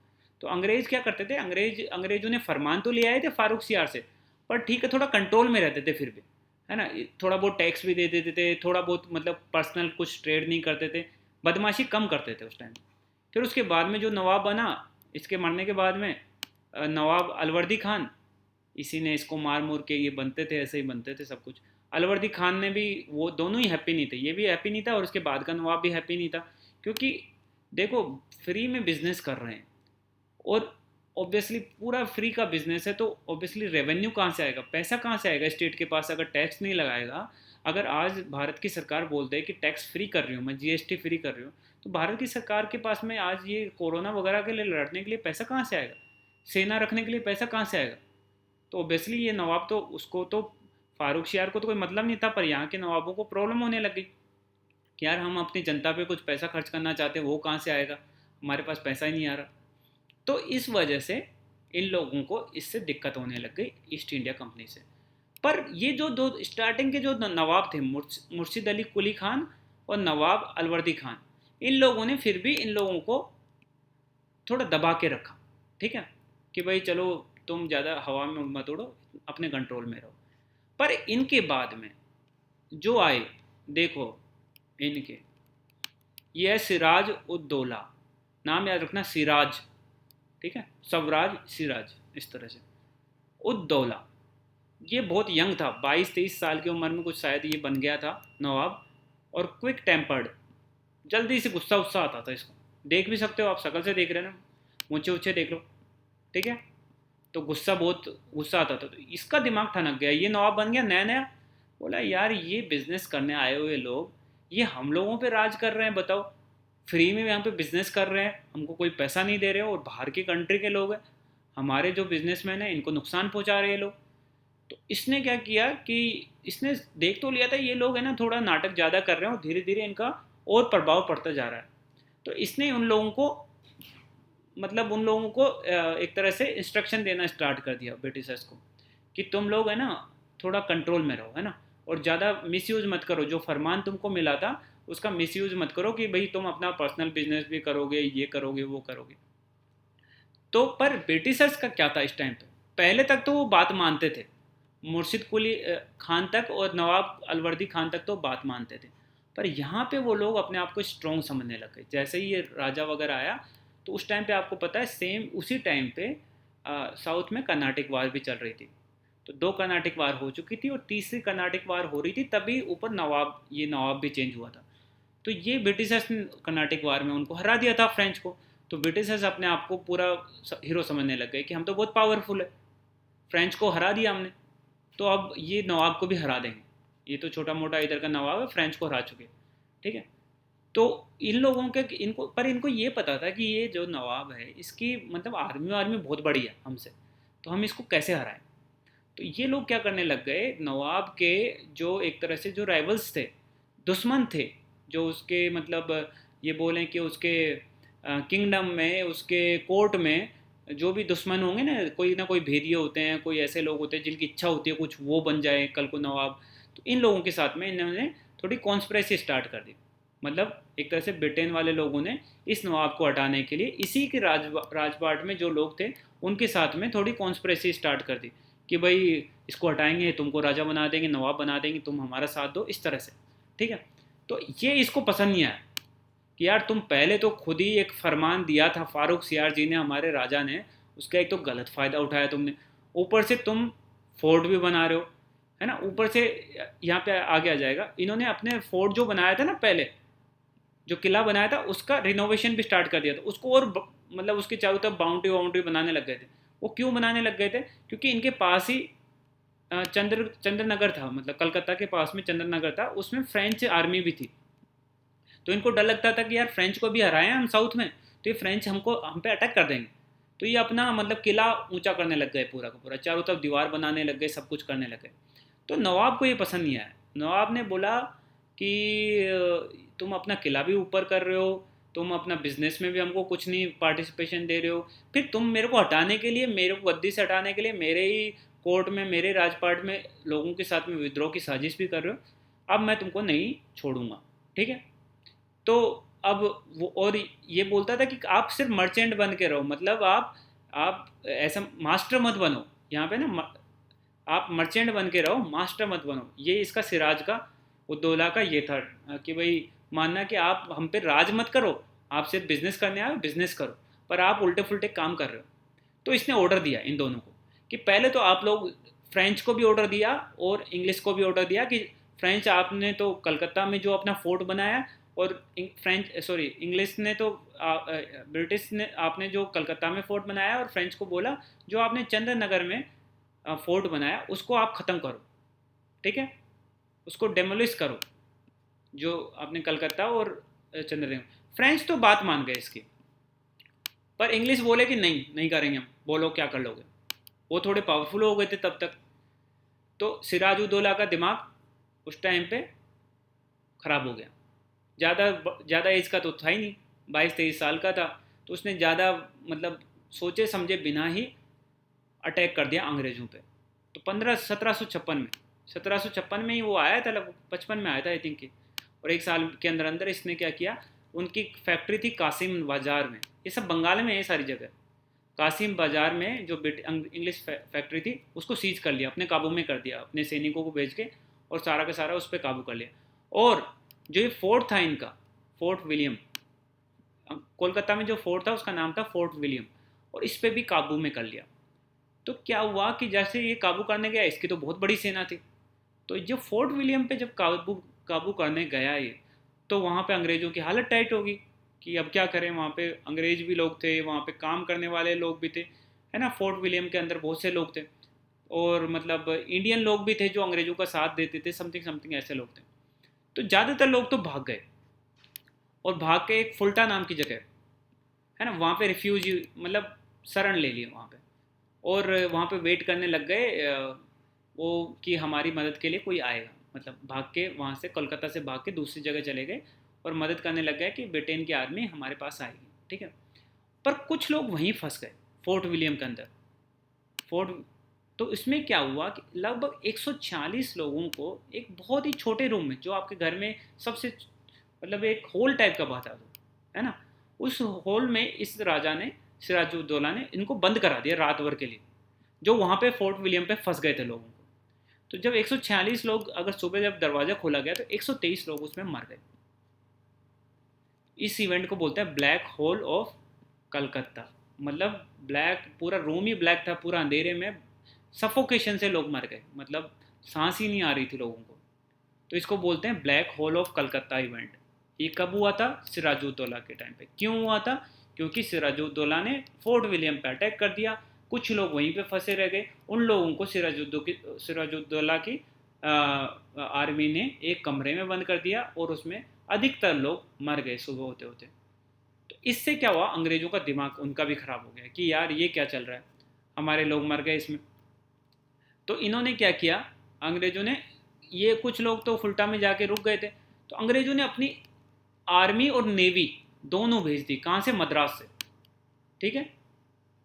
तो अंग्रेज़ क्या करते थे, अंग्रेज़ों ने फरमान तो ले आए थे फारूक सियार से, पर ठीक है थोड़ा कंट्रोल में रहते थे फिर भी, है ना। थोड़ा बहुत टैक्स भी दे देते थे, थोड़ा बहुत मतलब पर्सनल कुछ ट्रेड नहीं करते थे, बदमाशी कम करते थे उस टाइम। फिर उसके बाद में जो नवाब बना, इसके मरने के बाद में नवाब अलवर्दी खान, इसी ने इसको मार मूर के ये बनते थे, ऐसे ही बनते थे सब कुछ। अलवर्दी खान ने भी, वो दोनों ही हैप्पी नहीं थे, ये भी हैप्पी नहीं था और उसके बाद का नवाब भी हैप्पी नहीं था। क्योंकि देखो, फ्री में बिजनेस कर रहे हैं, और ऑब्वियसली पूरा फ्री का बिजनेस है, तो ऑब्वियसली रेवेन्यू कहाँ से आएगा, पैसा कहाँ से आएगा स्टेट के पास, अगर टैक्स नहीं लगाएगा। अगर आज भारत की सरकार बोल दे कि टैक्स फ्री कर रही हूँ मैं, जीएसटी फ्री कर रही हूँ, तो भारत की सरकार के पास में आज ये कोरोना वगैरह के लिए लड़ने के लिए पैसा कहाँ से आएगा, सेना रखने के लिए पैसा कहाँ से आएगा। तो ऑब्वियसली ये नवाब तो, उसको तो फारूक शियार को तो कोई मतलब नहीं था, पर यहाँ के नवाबों को प्रॉब्लम होने लगी कि यार हम अपनी जनता पे कुछ पैसा खर्च करना चाहते हैं, वो कहाँ से आएगा, हमारे पास पैसा ही नहीं आ रहा। तो इस वजह से इन लोगों को इससे दिक्कत होने लग गई ईस्ट इंडिया कंपनी से। पर ये जो दो स्टार्टिंग के जो नवाब थे, मुर्शिद अली कुली खान और नवाब अलवर्दी खान, इन लोगों ने फिर भी इन लोगों को थोड़ा दबा के रखा, ठीक है, कि भाई चलो तुम ज़्यादा हवा में मत उड़ो, अपने कंट्रोल में रहो। पर इनके बाद में जो आए, देखो इनके, ये है सिराज उद दौला, नाम याद रखना सिराज, ठीक है, स्वराज सिराज, इस तरह से उद दौला। ये बहुत यंग था, 22-23 साल की उम्र में कुछ शायद ये बन गया था नवाब। और क्विक टेम्पर्ड, जल्दी से गुस्सा उत्सा आता था इसको, देख भी सकते हो आप, शक्ल से देख रहे हो ना, ऊँचे ऊँचे देख लो, ठीक है। तो बहुत गुस्सा आता था, तो इसका दिमाग ठनक गया, ये नवाब बन गया नया नया। बोला यार ये बिजनेस करने आए हुए लोग, ये हम लोगों पे राज कर रहे हैं, बताओ, फ्री में यहाँ पे बिजनेस कर रहे हैं, हमको कोई पैसा नहीं दे रहे हो, और बाहर की कंट्री के लोग हैं, हमारे जो बिजनेसमैन हैं इनको नुकसान पहुँचा रहे हैं लोग। तो इसने क्या किया कि इसने देख तो लिया था ये लोग है ना थोड़ा नाटक ज़्यादा कर रहे हैं, और धीरे धीरे इनका और प्रभाव पड़ता जा रहा है। तो इसने उन लोगों को, मतलब उन लोगों को एक तरह से इंस्ट्रक्शन देना स्टार्ट कर दिया ब्रिटिशर्स को, कि तुम लोग है ना थोड़ा कंट्रोल में रहो, है ना, और ज़्यादा मिसयूज़ मत करो, जो फरमान तुमको मिला था उसका मिसयूज़ मत करो, कि भाई तुम अपना पर्सनल बिजनेस भी करोगे, ये करोगे वो करोगे। तो पर ब्रिटिशर्स का क्या था इस टाइम पे, पहले तक तो वो बात मानते थे, मुर्शिद कुली खान तक और नवाब अलवर्दी खान तक तो बात मानते थे। पर यहाँ पे वो लोग अपने आप को स्ट्रॉन्ग समझने लगे, जैसे ही ये राजा वगैरह आया, तो उस टाइम पे आपको पता है सेम उसी टाइम पे साउथ में कर्नाटक वार भी चल रही थी। तो 2 कर्नाटिक वार हो चुकी थी और तीसरी कर्नाटिक वार हो रही थी, तभी ऊपर नवाब भी चेंज हुआ था। तो ये ब्रिटिशर्स ने कर्नाटिक वार में उनको हरा दिया था फ्रेंच को। तो ब्रिटिशर्स अपने आप को पूरा हीरो समझने लग गए कि हम तो बहुत पावरफुल है, फ्रेंच को हरा दिया हमने, तो अब ये नवाब को भी हरा देंगे, ये तो छोटा मोटा इधर का नवाब है, फ्रेंच को हरा चुके, ठीक है। तो इन लोगों के इनको ये पता था कि ये जो नवाब है इसकी मतलब आर्मी आर्मी बहुत बड़ी है हमसे, तो हम इसको कैसे हराएं। तो ये लोग क्या करने लग गए, नवाब के जो एक तरह से जो राइवल्स थे, दुश्मन थे, जो उसके मतलब ये बोलें कि उसके किंगडम में, उसके कोर्ट में जो भी दुश्मन होंगे ना कोई भेदिए होते हैं, कोई ऐसे लोग होते हैं जिनकी इच्छा होती है कुछ वो बन जाए कल को नवाब। तो इन लोगों के साथ में इन्होंने थोड़ी कॉन्स्पिरेसी स्टार्ट कर दी। मतलब एक तरह से ब्रिटेन वाले लोगों ने इस नवाब को हटाने के लिए इसी के राजपाट में जो लोग थे उनके साथ में थोड़ी कॉन्स्पिरेसी स्टार्ट कर दी कि भाई इसको हटाएंगे, तुमको राजा बना देंगे, नवाब बना देंगे, तुम हमारा साथ दो, इस तरह से, ठीक है। तो ये इसको पसंद नहीं आया कि यार तुम पहले तो खुद ही एक फरमान दिया था फारूक सियार जी ने, हमारे राजा ने, उसका एक तो गलत फ़ायदा उठाया तुमने, ऊपर से तुम फोर्ट भी बना रहे हो, है ना। ऊपर से यहाँ पे आगे आ जाएगा, इन्होंने अपने फोर्ट जो बनाया था ना पहले, जो किला बनाया था उसका रिनोवेशन भी स्टार्ट कर दिया था, उसको और मतलब उसके चारों तरफ बाउंड्री वाउंड्री बनाने लग गए थे। वो क्यों बनाने लग गए थे, क्योंकि इनके पास ही चंद्रनगर था, मतलब कलकत्ता के पास में चंद्रनगर था, उसमें फ्रेंच आर्मी भी थी। तो इनको डर लगता था कि यार फ्रेंच को भी हराए हम साउथ में, तो ये फ्रेंच हम पे अटैक कर देंगे। तो ये अपना मतलब किला ऊंचा करने लग गए, पूरा का पूरा चारों तरफ दीवार बनाने लग गए, सब कुछ करने लग गए। तो नवाब को ये पसंद नहीं आया। नवाब ने बोला कि तुम अपना किला भी ऊपर कर रहे हो, तुम अपना बिजनेस में भी हमको कुछ नहीं पार्टिसिपेशन दे रहे हो, फिर तुम मेरे को हटाने के लिए, मेरे को गद्दी से हटाने के लिए मेरे ही कोर्ट में, मेरे राजपाट में लोगों के साथ में विद्रोह की साजिश भी कर रहे हो, अब मैं तुमको नहीं छोड़ूंगा, ठीक है। तो अब वो और ये बोलता था कि आप सिर्फ मर्चेंट बन के रहो, मतलब आप ऐसा मास्टर मत बनो यहाँ पे ना, आप मर्चेंट बन के रहो, मास्टर मत बनो। ये इसका सिराज का उद्दौला का ये था कि भाई मानना कि आप हम पे राज मत करो, आप सिर्फ बिजनेस करने आए, बिजनेस करो, पर आप उल्टे फुल्टे काम कर रहे हो। तो इसने ऑर्डर दिया इन दोनों को कि पहले तो आप लोग, फ्रेंच को भी ऑर्डर दिया और इंग्लिश को भी ऑर्डर दिया कि फ्रेंच आपने तो कलकत्ता में जो अपना फोर्ट बनाया, और इंग्लिश ने तो ब्रिटिश ने आपने जो कलकत्ता में फोर्ट बनाया, और फ्रेंच को बोला जो आपने चंद्रनगर में फोर्ट बनाया उसको आप ख़त्म करो, ठीक है, उसको डेमोलिश करो, जो आपने कलकत्ता और चंद्रनगर। फ्रेंच तो बात मान गए इसकी, पर इंग्लिश बोले कि नहीं नहीं करेंगे हम, बोलो क्या कर लोगे। वो थोड़े पावरफुल हो गए थे तब तक। तो सिराजुद्दौला का दिमाग उस टाइम पे ख़राब हो गया। ज़्यादा ज़्यादा एज का तो था ही नहीं, 22-23 साल का था। तो उसने ज़्यादा मतलब सोचे समझे बिना ही अटैक कर दिया अंग्रेज़ों पे। तो 1756 में ही वो आया था, लगभग 55 में आया था आई थिंक कि। और एक साल के अंदर अंदर इसने क्या किया, उनकी फैक्ट्री थी कासिम बाज़ार में, ये सब बंगाल में है सारी जगह। कासिम बाज़ार में जो इंग्लिश फैक्ट्री थी उसको सीज कर लिया, अपने काबू में कर दिया, अपने सैनिकों को भेज के, और सारा का सारा उस पर काबू कर लिया। और जो ये फोर्ट था इनका, फोर्ट विलियम, कोलकाता में जो फोर्ट था उसका नाम था फोर्ट विलियम, और इस पर भी काबू में कर लिया। तो क्या हुआ कि जैसे ये काबू करने गया, इसकी तो बहुत बड़ी सेना थी, तो जो फोर्ट विलियम पे जब काबू काबू करने गया ये, तो वहाँ पे अंग्रेज़ों की हालत टाइट होगी कि अब क्या करें। वहाँ पे अंग्रेज भी लोग थे, वहाँ पे काम करने वाले लोग भी थे, है ना। फोर्ट विलियम के अंदर बहुत से लोग थे, और मतलब इंडियन लोग भी थे जो अंग्रेज़ों का साथ देते थे, समथिंग समथिंग ऐसे लोग थे। तो ज़्यादातर लोग तो भाग गए, और भाग के एक फुल्टा नाम की जगह है ना, वहाँ पे रिफ्यूजी मतलब शरण ले लिए वहाँ पे, और वहाँ पे वेट करने लग गए वो कि हमारी मदद के लिए कोई आएगा। मतलब भाग के वहाँ से, कोलकाता से भाग के दूसरी जगह चले गए और मदद करने लग गए कि ब्रिटेन की आर्मी हमारे पास आएगी, ठीक है। पर कुछ लोग वहीं फंस गए फोर्ट विलियम के अंदर। फोर्ट तो इसमें क्या हुआ कि लगभग 140 लोगों को एक बहुत ही छोटे रूम में, जो आपके घर में सबसे मतलब एक होल टाइप का बता दो, है ना, उस होल में इस राजा ने, सिराजुद्दौला ने इनको बंद करा दिया रात भर के लिए, जो वहाँ पे फोर्ट विलियम पे फंस गए थे लोगों को। तो जब 146 लोग, अगर सुबह जब दरवाज़ा खोला गया तो 123 लोग उसमें मर गए। इस इवेंट को बोलते हैं ब्लैक होल ऑफ कलकत्ता। मतलब ब्लैक, पूरा रूम ही ब्लैक था, पूरा अंधेरे में सफोकेशन से लोग मर गए, मतलब सांस ही नहीं आ रही थी लोगों को। तो इसको बोलते हैं black hole of Calcutta event. ये कब हुआ था? सिराजुद्दौला के टाइम पे। क्यों हुआ था? क्योंकि सिराजुद्दौला ने फोर्ट विलियम पे अटैक कर दिया, कुछ लोग वहीं पे फंसे रह गए, उन लोगों को सिराजुद्दौला की आर्मी ने एक कमरे में बंद कर दिया और उसमें अधिकतर लोग मर गए सुबह होते होते। तो इससे क्या हुआ, अंग्रेजों का दिमाग उनका भी खराब हो गया कि यार ये क्या चल रहा है, हमारे लोग मर गए इसमें। तो इन्होंने क्या किया, अंग्रेजों ने, ये कुछ लोग तो फुल्टा में जाके रुक गए थे, तो अंग्रेजों ने अपनी आर्मी और नेवी दोनों भेज दी। कहाँ से? मद्रास से। ठीक है,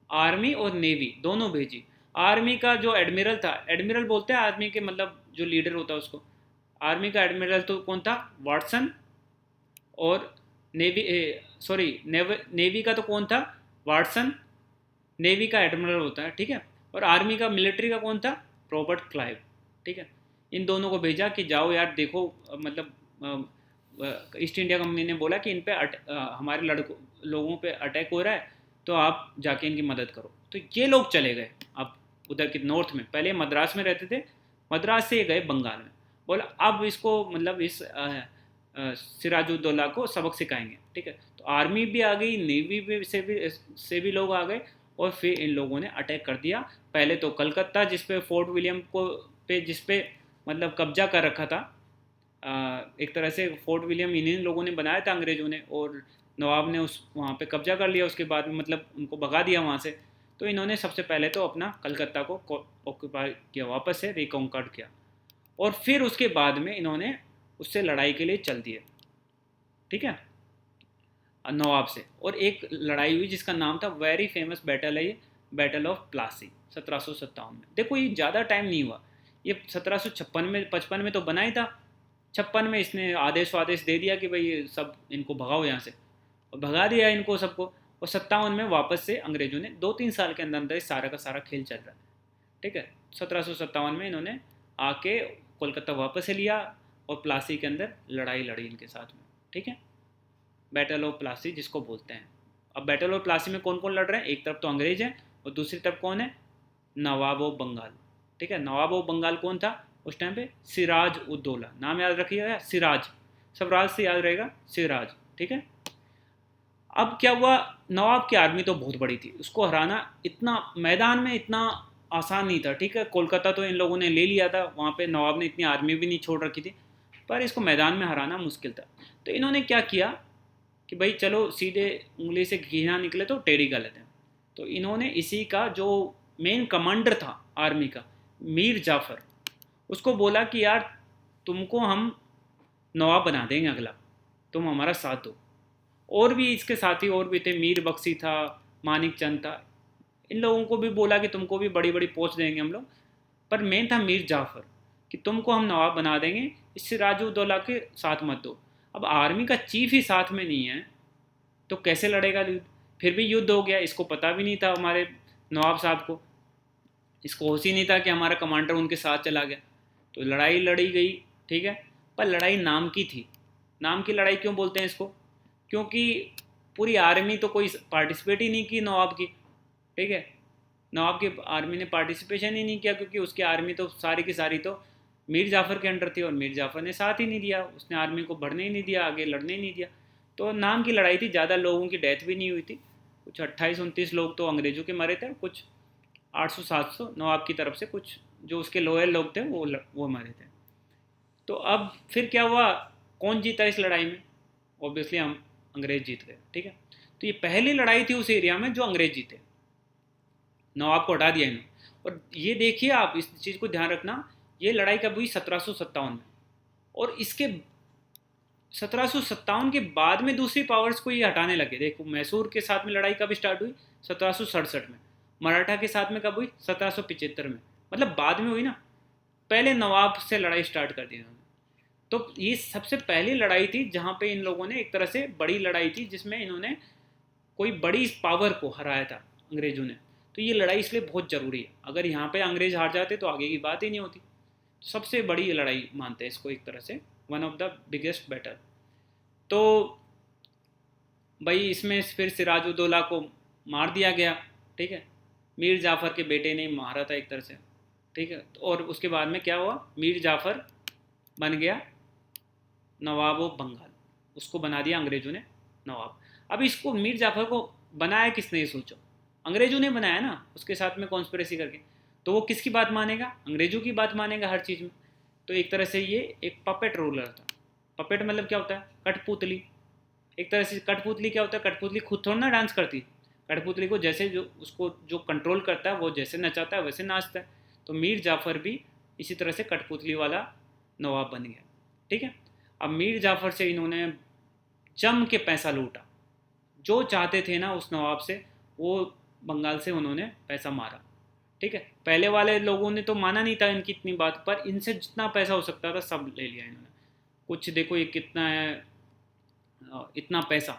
आर्मी और नेवी दोनों भेजी। आर्मी का जो एडमिरल था, एडमिरल बोलते हैं आर्मी के, मतलब जो लीडर होता है उसको, आर्मी का एडमिरल तो कौन था? वाटसन। और नेवी, सॉरी, नेवी का तो कौन था? वाटसन। नेवी का एडमिरल होता है, ठीक है। और आर्मी का, मिलिट्री का कौन था? Robert Clive. ठीक है, इन दोनों को भेजा कि जाओ यार देखो, मतलब ईस्ट इंडिया कंपनी ने बोला कि इन पे हमारे लड़कों लोगों पे अटैक हो रहा है, तो आप जाके इनकी मदद करो। तो ये लोग चले गए अब उधर के नॉर्थ में, पहले मद्रास में रहते थे, मद्रास से ये गए बंगाल में। बोला अब इसको, मतलब इस सिराजुद्दौला को सबक सिखाएंगे। ठीक है, तो आर्मी भी आ गई, नेवी भी से भी लोग आ गए, और फिर इन लोगों ने अटैक कर दिया। पहले तो कलकत्ता, जिस पे फोर्ट विलियम को जिस पे मतलब कब्जा कर रखा था, एक तरह से फोर्ट विलियम इन्हीं लोगों ने बनाया था अंग्रेज़ों ने, और नवाब ने उस वहाँ पे कब्जा कर लिया, उसके बाद में मतलब उनको भगा दिया वहाँ से। तो इन्होंने सबसे पहले तो अपना कलकत्ता को ऑक्यूपाई किया, वापस से रिकॉन्कर्ड किया, और फिर उसके बाद में इन्होंने उससे लड़ाई के लिए चल दिए। ठीक है, नवाब से। और एक लड़ाई हुई जिसका नाम था, वेरी फेमस बैटल है ये, बैटल ऑफ प्लासी, 1757 में। देखो ये ज़्यादा टाइम नहीं हुआ, ये 1756 में 55 में तो बना ही था, 56 में इसने आदेश वादेश दे दिया कि भाई ये सब इनको भगाओ यहाँ से, और भगा दिया इनको सबको। और 57 में वापस से अंग्रेजों ने 2-3 साल के अंदर अंदर इस सारा का सारा खेल चल रहा है। ठीक है, 1757 में इन्होंने आके कोलकाता वापस से लिया, और प्लासी के अंदर लड़ाई लड़ी इनके साथ में। ठीक है, बैटल ऑफ प्लासी जिसको बोलते हैं। अब बैटल ऑफ प्लासी में कौन कौन लड़ रहे हैं? एक तरफ तो अंग्रेज हैं, और दूसरी तरफ कौन है? नवाब ऑफ बंगाल। ठीक है, नवाब ऑफ बंगाल कौन था उस टाइम पे? सिराज उद्दौला। नाम याद रखिएगा, सिराज, सब राज से याद रहेगा, सिराज। ठीक है, अब क्या हुआ, नवाब की आर्मी तो बहुत बड़ी थी, उसको हराना इतना मैदान में इतना आसान नहीं था। ठीक है, कोलकाता तो इन लोगों ने ले लिया था, वहाँ पे नवाब ने इतनी आर्मी भी नहीं छोड़ रखी थी, पर इसको मैदान में हराना मुश्किल था। तो इन्होंने क्या किया कि भाई चलो सीधे उंगली से घी ना निकले तो टेढ़ी कर लेते हैं। तो इन्होंने इसी का जो मेन कमांडर था आर्मी का, मीर जाफ़र, उसको बोला कि यार तुमको हम नवाब बना देंगे अगला, तुम हमारा साथ दो। और भी इसके साथी और भी थे, मीर बख्शी था, मानिक चंद था, इन लोगों को भी बोला कि तुमको भी बड़ी बड़ी पोस्ट देंगे हम लोग। पर मेन था मीर जाफ़र कि तुमको हम नवाब बना देंगे, इससे सिराजुद्दौला के साथ मत दो। अब आर्मी का चीफ ही साथ में नहीं है तो कैसे लड़ेगा युद्ध? फिर भी युद्ध हो गया, इसको पता भी नहीं था हमारे नवाब साहब को, इसको होश ही नहीं था कि हमारा कमांडर उनके साथ चला गया। तो लड़ाई लड़ी गई। ठीक है, पर लड़ाई नाम की थी। नाम की लड़ाई क्यों बोलते हैं इसको? क्योंकि पूरी आर्मी तो कोई पार्टिसिपेट ही नहीं की नवाब की। ठीक है, नवाब की आर्मी ने पार्टिसिपेशन ही नहीं किया, क्योंकि उसकी आर्मी तो सारी की सारी तो मीर जाफ़र के अंडर थी, और मीर जाफ़र ने साथ ही नहीं दिया, उसने आर्मी को बढ़ने ही नहीं दिया, आगे लड़ने ही नहीं दिया। तो नाम की लड़ाई थी, ज़्यादा लोगों की डेथ भी नहीं हुई थी, कुछ 28-29 लोग तो अंग्रेज़ों के मरे थे, कुछ 800-700 नवाब की तरफ से, कुछ जो उसके लोयल लोग थे वो मरे थे। तो अब फिर क्या हुआ, कौन जीता इस लड़ाई में? ऑब्वियसली हम अंग्रेज जीत गए। ठीक है, तो ये पहली लड़ाई थी उस एरिया में जो अंग्रेज जीते, नवाब को हटा दिया इन्होंने। और ये देखिए आप इस चीज़ को ध्यान रखना, ये लड़ाई कब हुई? 1757 में। और इसके 1757 के बाद में दूसरी पावर्स को ये हटाने लगे। देखो मैसूर के साथ में लड़ाई कब स्टार्ट हुई? 1767 में। मराठा के साथ में कब हुई? 1775 में। मतलब बाद में हुई ना, पहले नवाब से लड़ाई स्टार्ट कर दी इन्होंने। तो ये सबसे पहली लड़ाई थी जहाँ पे इन लोगों ने, एक तरह से बड़ी लड़ाई थी जिसमें इन्होंने कोई बड़ी पावर को हराया था अंग्रेजों ने। तो ये लड़ाई इसलिए बहुत ज़रूरी है, अगर यहाँ पे अंग्रेज हार जाते तो आगे की बात ही नहीं होती। सबसे बड़ी लड़ाई मानते हैं इसको एक तरह से, one of the biggest battle. तो भाई इसमें फिर सिराजुद्दौला को मार दिया गया। ठीक है, मीर जाफ़र के बेटे ने मारा था एक तरह से। ठीक है। और उसके बाद में क्या हुआ, मीर जाफ़र बन गया नवाब ऑफ बंगाल, उसको बना दिया अंग्रेज़ों ने नवाब। अब इसको मीर जाफ़र को बनाया किसने, ये सोचो, अंग्रेज़ों ने बनाया ना, उसके साथ में कॉन्स्पिरेसी करके। तो वो किसकी बात मानेगा, अंग्रेज़ों की बात मानेगा हर चीज़ में। तो एक तरह से ये एक पपेट रूलर था। पपेट मतलब क्या होता है, कठपुतली। एक तरह से कठपुतली क्या होता है, कठपुतली खुद थोड़ा ना डांस करती, कठपुतली को जैसे जो उसको जो कंट्रोल करता है वो जैसे नचाता है वैसे नाचता है। तो मीर जाफ़र भी इसी तरह से कठपुतली वाला नवाब बन गया। ठीक है। अब मीर जाफ़र से इन्होंने जम के पैसा लूटा, जो चाहते थे ना उस नवाब से, वो बंगाल से उन्होंने पैसा मारा। ठीक है। पहले वाले लोगों ने तो माना नहीं था इनकी इतनी बात, पर इनसे जितना पैसा हो सकता था सब ले लिया इन्होंने। कुछ देखो ये कितना है, इतना पैसा,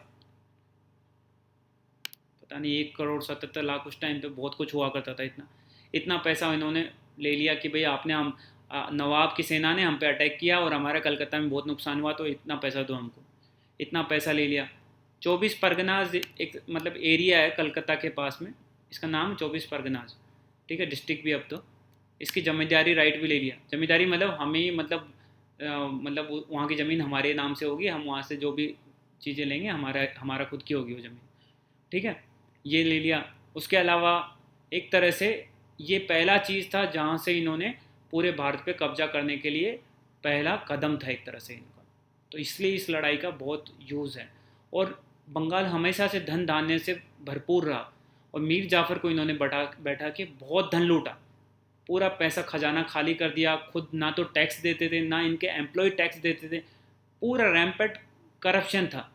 पता नहीं 1 करोड़ 77 लाख, उस टाइम पे बहुत कुछ हुआ करता था। इतना इतना पैसा इन्होंने ले लिया कि भाई आपने हम नवाब की सेना ने हम पे अटैक किया और हमारे कलकत्ता में बहुत नुकसान हुआ, तो इतना पैसा दो हमको। इतना पैसा ले लिया। 24 परगनाज एक मतलब एरिया है कलकत्ता के पास में, इसका नाम 24 परगनाज। ठीक है, डिस्ट्रिक्ट भी अब तो। इसकी जमींदारी राइट भी ले लिया। जमींदारी मतलब हमें मतलब वहाँ की ज़मीन हमारे नाम से होगी, हम वहाँ से जो भी चीज़ें लेंगे हमारा हमारा खुद की होगी वो ज़मीन। ठीक है, ये ले लिया। उसके अलावा एक तरह से ये पहला चीज़ था जहाँ से इन्होंने पूरे भारत पे कब्जा करने के लिए पहला कदम था एक तरह से इनका। तो इसलिए इस लड़ाई का बहुत यूज़ है। और बंगाल हमेशा से धन धान्य से भरपूर रहा, और मीर जाफ़र को इन्होंने बैठा के बहुत धन लूटा, पूरा पैसा खजाना खाली कर दिया। खुद ना तो टैक्स देते थे, ना इनके एम्प्लॉय टैक्स देते थे। पूरा रैम्पेट करप्शन था।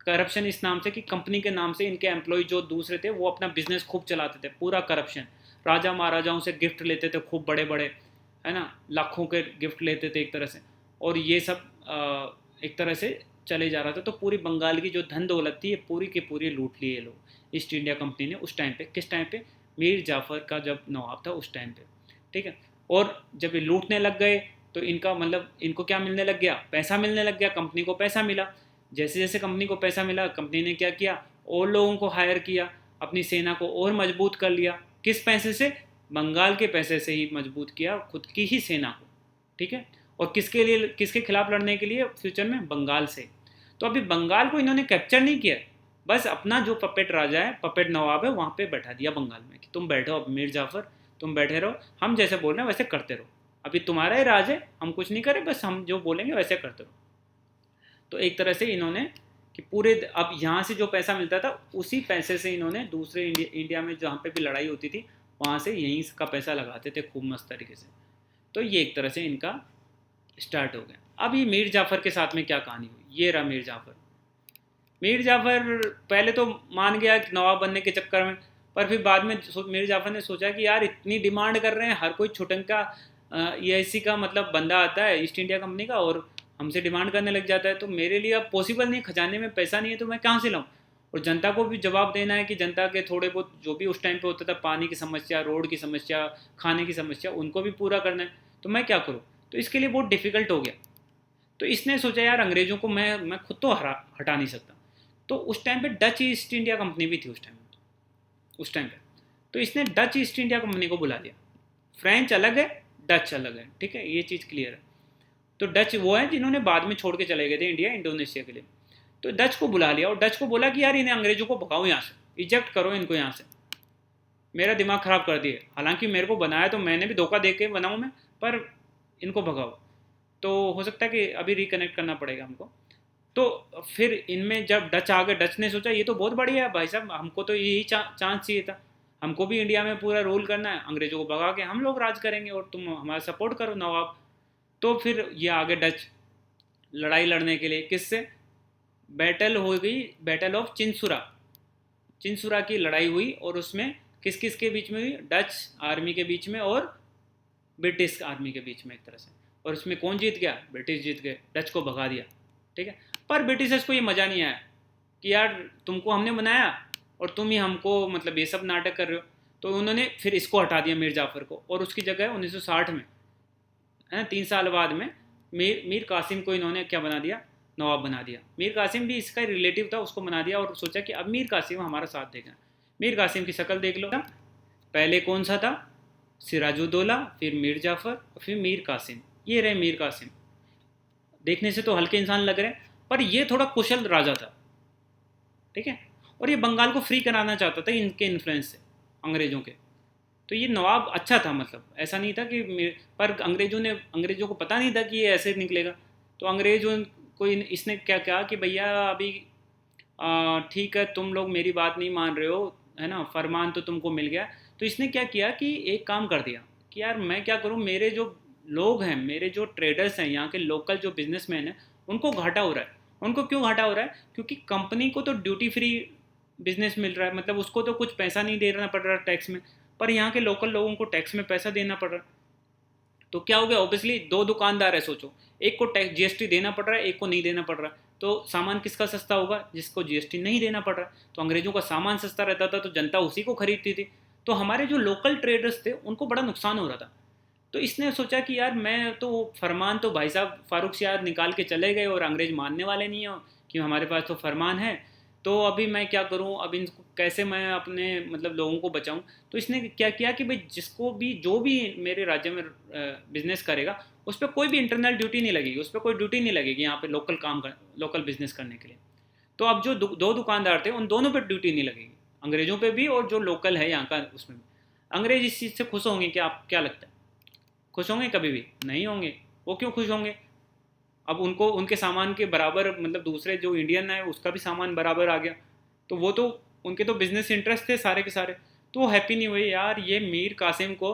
करप्शन इस नाम से कि कंपनी के नाम से इनके एम्प्लॉय जो दूसरे थे वो अपना बिजनेस खूब चलाते थे, पूरा करप्शन। राजा महाराजाओं से गिफ्ट लेते थे खूब बड़े बड़े, है ना, लाखों के गिफ्ट लेते थे एक तरह से। और ये सब एक तरह से चले जा रहा था। तो पूरी बंगाल की जो धन दौलत थी ये पूरी की पूरी लूट लिए लोग ईस्ट इंडिया कंपनी ने उस टाइम पे। किस टाइम पे, मीर जाफ़र का जब नवाब था उस टाइम पे। ठीक है। और जब ये लूटने लग गए तो इनका मतलब इनको क्या मिलने लग गया, पैसा मिलने लग गया, कंपनी को पैसा मिला। जैसे जैसे कंपनी को पैसा मिला, कंपनी ने क्या किया, और लोगों को हायर किया, अपनी सेना को और मजबूत कर लिया। किस पैसे से, बंगाल के पैसे से ही मजबूत किया खुद की ही सेना को। ठीक है। और किसके लिए, किसके खिलाफ लड़ने के लिए फ्यूचर में, बंगाल से। तो अभी बंगाल को इन्होंने कैप्चर नहीं किया, बस अपना जो पपेट राजा है, पपेट नवाब है, वहाँ पे बैठा दिया बंगाल में कि तुम बैठो अब मीर जाफ़र, तुम बैठे रहो, हम जैसे बोल रहे हैं वैसे करते रहो। अभी तुम्हारा ही राज है, हम कुछ नहीं करें, बस हम जो बोलेंगे वैसे करते रहो। तो एक तरह से इन्होंने कि पूरे अब यहाँ से जो पैसा मिलता था उसी पैसे से इन्होंने दूसरे इंडिया में जहाँ पे भी लड़ाई होती थी वहाँ से यहीं का पैसा लगाते थे खूब मस्त तरीके से। तो ये एक तरह से इनका स्टार्ट हो गया। अब ये मीर जाफ़र के साथ में क्या कहानी हुई, ये रहा मीर जाफ़र। मीर जाफ़र पहले तो मान गया कि नवाब बनने के चक्कर में, पर फिर बाद में मीर जाफ़र ने सोचा कि यार इतनी डिमांड कर रहे हैं, हर कोई छुटंका EIC का मतलब बंदा आता है ईस्ट इंडिया कंपनी का और हमसे डिमांड करने लग जाता है, तो मेरे लिए अब पॉसिबल नहीं, खजाने में पैसा नहीं है, तो मैं कहाँ से लाऊं। और जनता को भी जवाब देना है कि जनता के थोड़े बहुत जो भी उस टाइम पे होता था, पानी की समस्या, रोड की समस्या, खाने की समस्या, उनको भी पूरा करना है, तो मैं क्या करूँ। तो इसके लिए बहुत डिफ़िकल्ट हो गया। तो इसने सोचा यार अंग्रेज़ों को मैं खुद तो हटा नहीं सकता। तो उस टाइम पे डच ईस्ट इंडिया कंपनी भी थी उस टाइम पे। तो इसने डच ईस्ट इंडिया कंपनी को बुला लिया। फ्रेंच अलग है, डच अलग है, ठीक है, ये चीज़ क्लियर है। तो डच वो है जिन्होंने बाद में छोड़ के चले गए थे इंडिया इंडोनेशिया के लिए। तो डच को बुला लिया और डच को बोला कि यार इन्हें अंग्रेज़ों को भगाओ यहाँ से, इजेक्ट करो इनको यहाँ से, मेरा दिमाग ख़राब कर दिए, हालांकि मेरे को बनाया तो मैंने भी धोखा दे के बनाऊँ मैं, पर इनको भगाओ। तो हो सकता है कि अभी रिकनेक्ट करना पड़ेगा हमको। तो फिर इनमें जब डच आ गए, डच ने सोचा ये तो बहुत बढ़िया है भाई साहब, हमको तो यही चांस चाहिए था, हमको भी इंडिया में पूरा रूल करना है, अंग्रेज़ों को भगा के हम लोग राज करेंगे और तुम हमारा सपोर्ट करो नवाब। तो फिर ये आगे डच लड़ाई लड़ने के लिए, किससे, बैटल हो गई, बैटल ऑफ चिंसुरा। चिंसुरा की लड़ाई हुई और उसमें किस किस के बीच में हुई, डच आर्मी के बीच में और ब्रिटिश आर्मी के बीच में एक तरह से। और उसमें कौन जीत गया, ब्रिटिश जीत गए, डच को भगा दिया। ठीक है। पर ब्रिटिशर्स को ये मज़ा नहीं आया कि यार तुमको हमने बनाया और तुम ही हमको मतलब ये सब नाटक कर रहे हो। तो उन्होंने फिर इसको हटा दिया मीर जाफ़र को, और उसकी जगह 1960 में, है 3 साल बाद में, मीर कासिम को इन्होंने क्या बना दिया, नवाब बना दिया। मीर कासिम भी इसका रिलेटिव था, उसको बना दिया और सोचा कि अब मीर कासिम हमारा साथ देगा। मीर कासिम की शक्ल देख लो, पहले कौन सा था, सिराजुद्दौला, फिर मीर जाफ़र और फिर मीर कासिम। ये रहे मीर कासिम। देखने से तो हल्के इंसान लग रहे हैं, पर ये थोड़ा कुशल राजा था, ठीक है। और ये बंगाल को फ्री कराना चाहता था इनके इन्फ्लुएंस से, अंग्रेज़ों के। तो ये नवाब अच्छा था, मतलब ऐसा नहीं था कि पर अंग्रेज़ों को पता नहीं था कि ये ऐसे निकलेगा। तो अंग्रेज़ों को इसने क्या कहा कि भैया अभी ठीक है, तुम लोग मेरी बात नहीं मान रहे हो, है ना, फरमान तो तुमको मिल गया। तो इसने क्या किया कि एक काम कर दिया कि यार मैं क्या करूँ, मेरे जो लोग हैं, मेरे जो ट्रेडर्स हैं, यहाँ के लोकल जो बिजनेसमैन हैं, उनको घाटा हो रहा है। उनको क्यों घाटा हो रहा है? क्योंकि कंपनी को तो ड्यूटी फ्री बिजनेस मिल रहा है, मतलब उसको तो कुछ पैसा नहीं देना पड़ रहा टैक्स में, पर यहाँ के लोकल लोगों को टैक्स में पैसा देना पड़ रहा है। तो क्या हो गया, ऑब्वियसली दो दुकानदार है, सोचो, एक को टैक्स जीएसटी देना पड़ रहा है, एक को नहीं देना पड़ रहा है। तो सामान किसका सस्ता होगा? जिसको जीएसटी नहीं देना पड़ रहा। तो अंग्रेजों का सामान सस्ता रहता था, तो जनता उसी को खरीदती थी। तो हमारे जो लोकल ट्रेडर्स थे उनको बड़ा नुकसान हो रहा था। तो इसने सोचा कि यार मैं तो फरमान तो भाई साहब फारूक शाह निकाल के चले गए और अंग्रेज मानने वाले नहीं हो कि हमारे पास तो फरमान है। तो अभी मैं क्या करूं, अब इनको कैसे मैं अपने मतलब लोगों को बचाऊं? तो इसने क्या किया कि भाई जिसको भी जो भी मेरे राज्य में बिजनेस करेगा, उस पर कोई भी इंटरनल ड्यूटी नहीं लगेगी, उस पर कोई ड्यूटी नहीं लगेगी यहाँ पे लोकल बिजनेस करने के लिए। तो अब जो दो दुकानदार थे उन दोनों पर ड्यूटी नहीं लगेगी, अंग्रेजों पे भी और जो लोकल है यहाँ का उसमें भी। अंग्रेज इस चीज़ से खुश होंगे क्या? आप क्या लगता है? खुश होंगे? कभी भी नहीं होंगे। वो क्यों खुश होंगे? अब उनको उनके सामान के बराबर, मतलब दूसरे जो इंडियन है उसका भी सामान बराबर आ गया, तो वो तो उनके तो बिजनेस इंटरेस्ट थे सारे के सारे। तो वो हैप्पी नहीं हुए, यार ये मीर कासिम को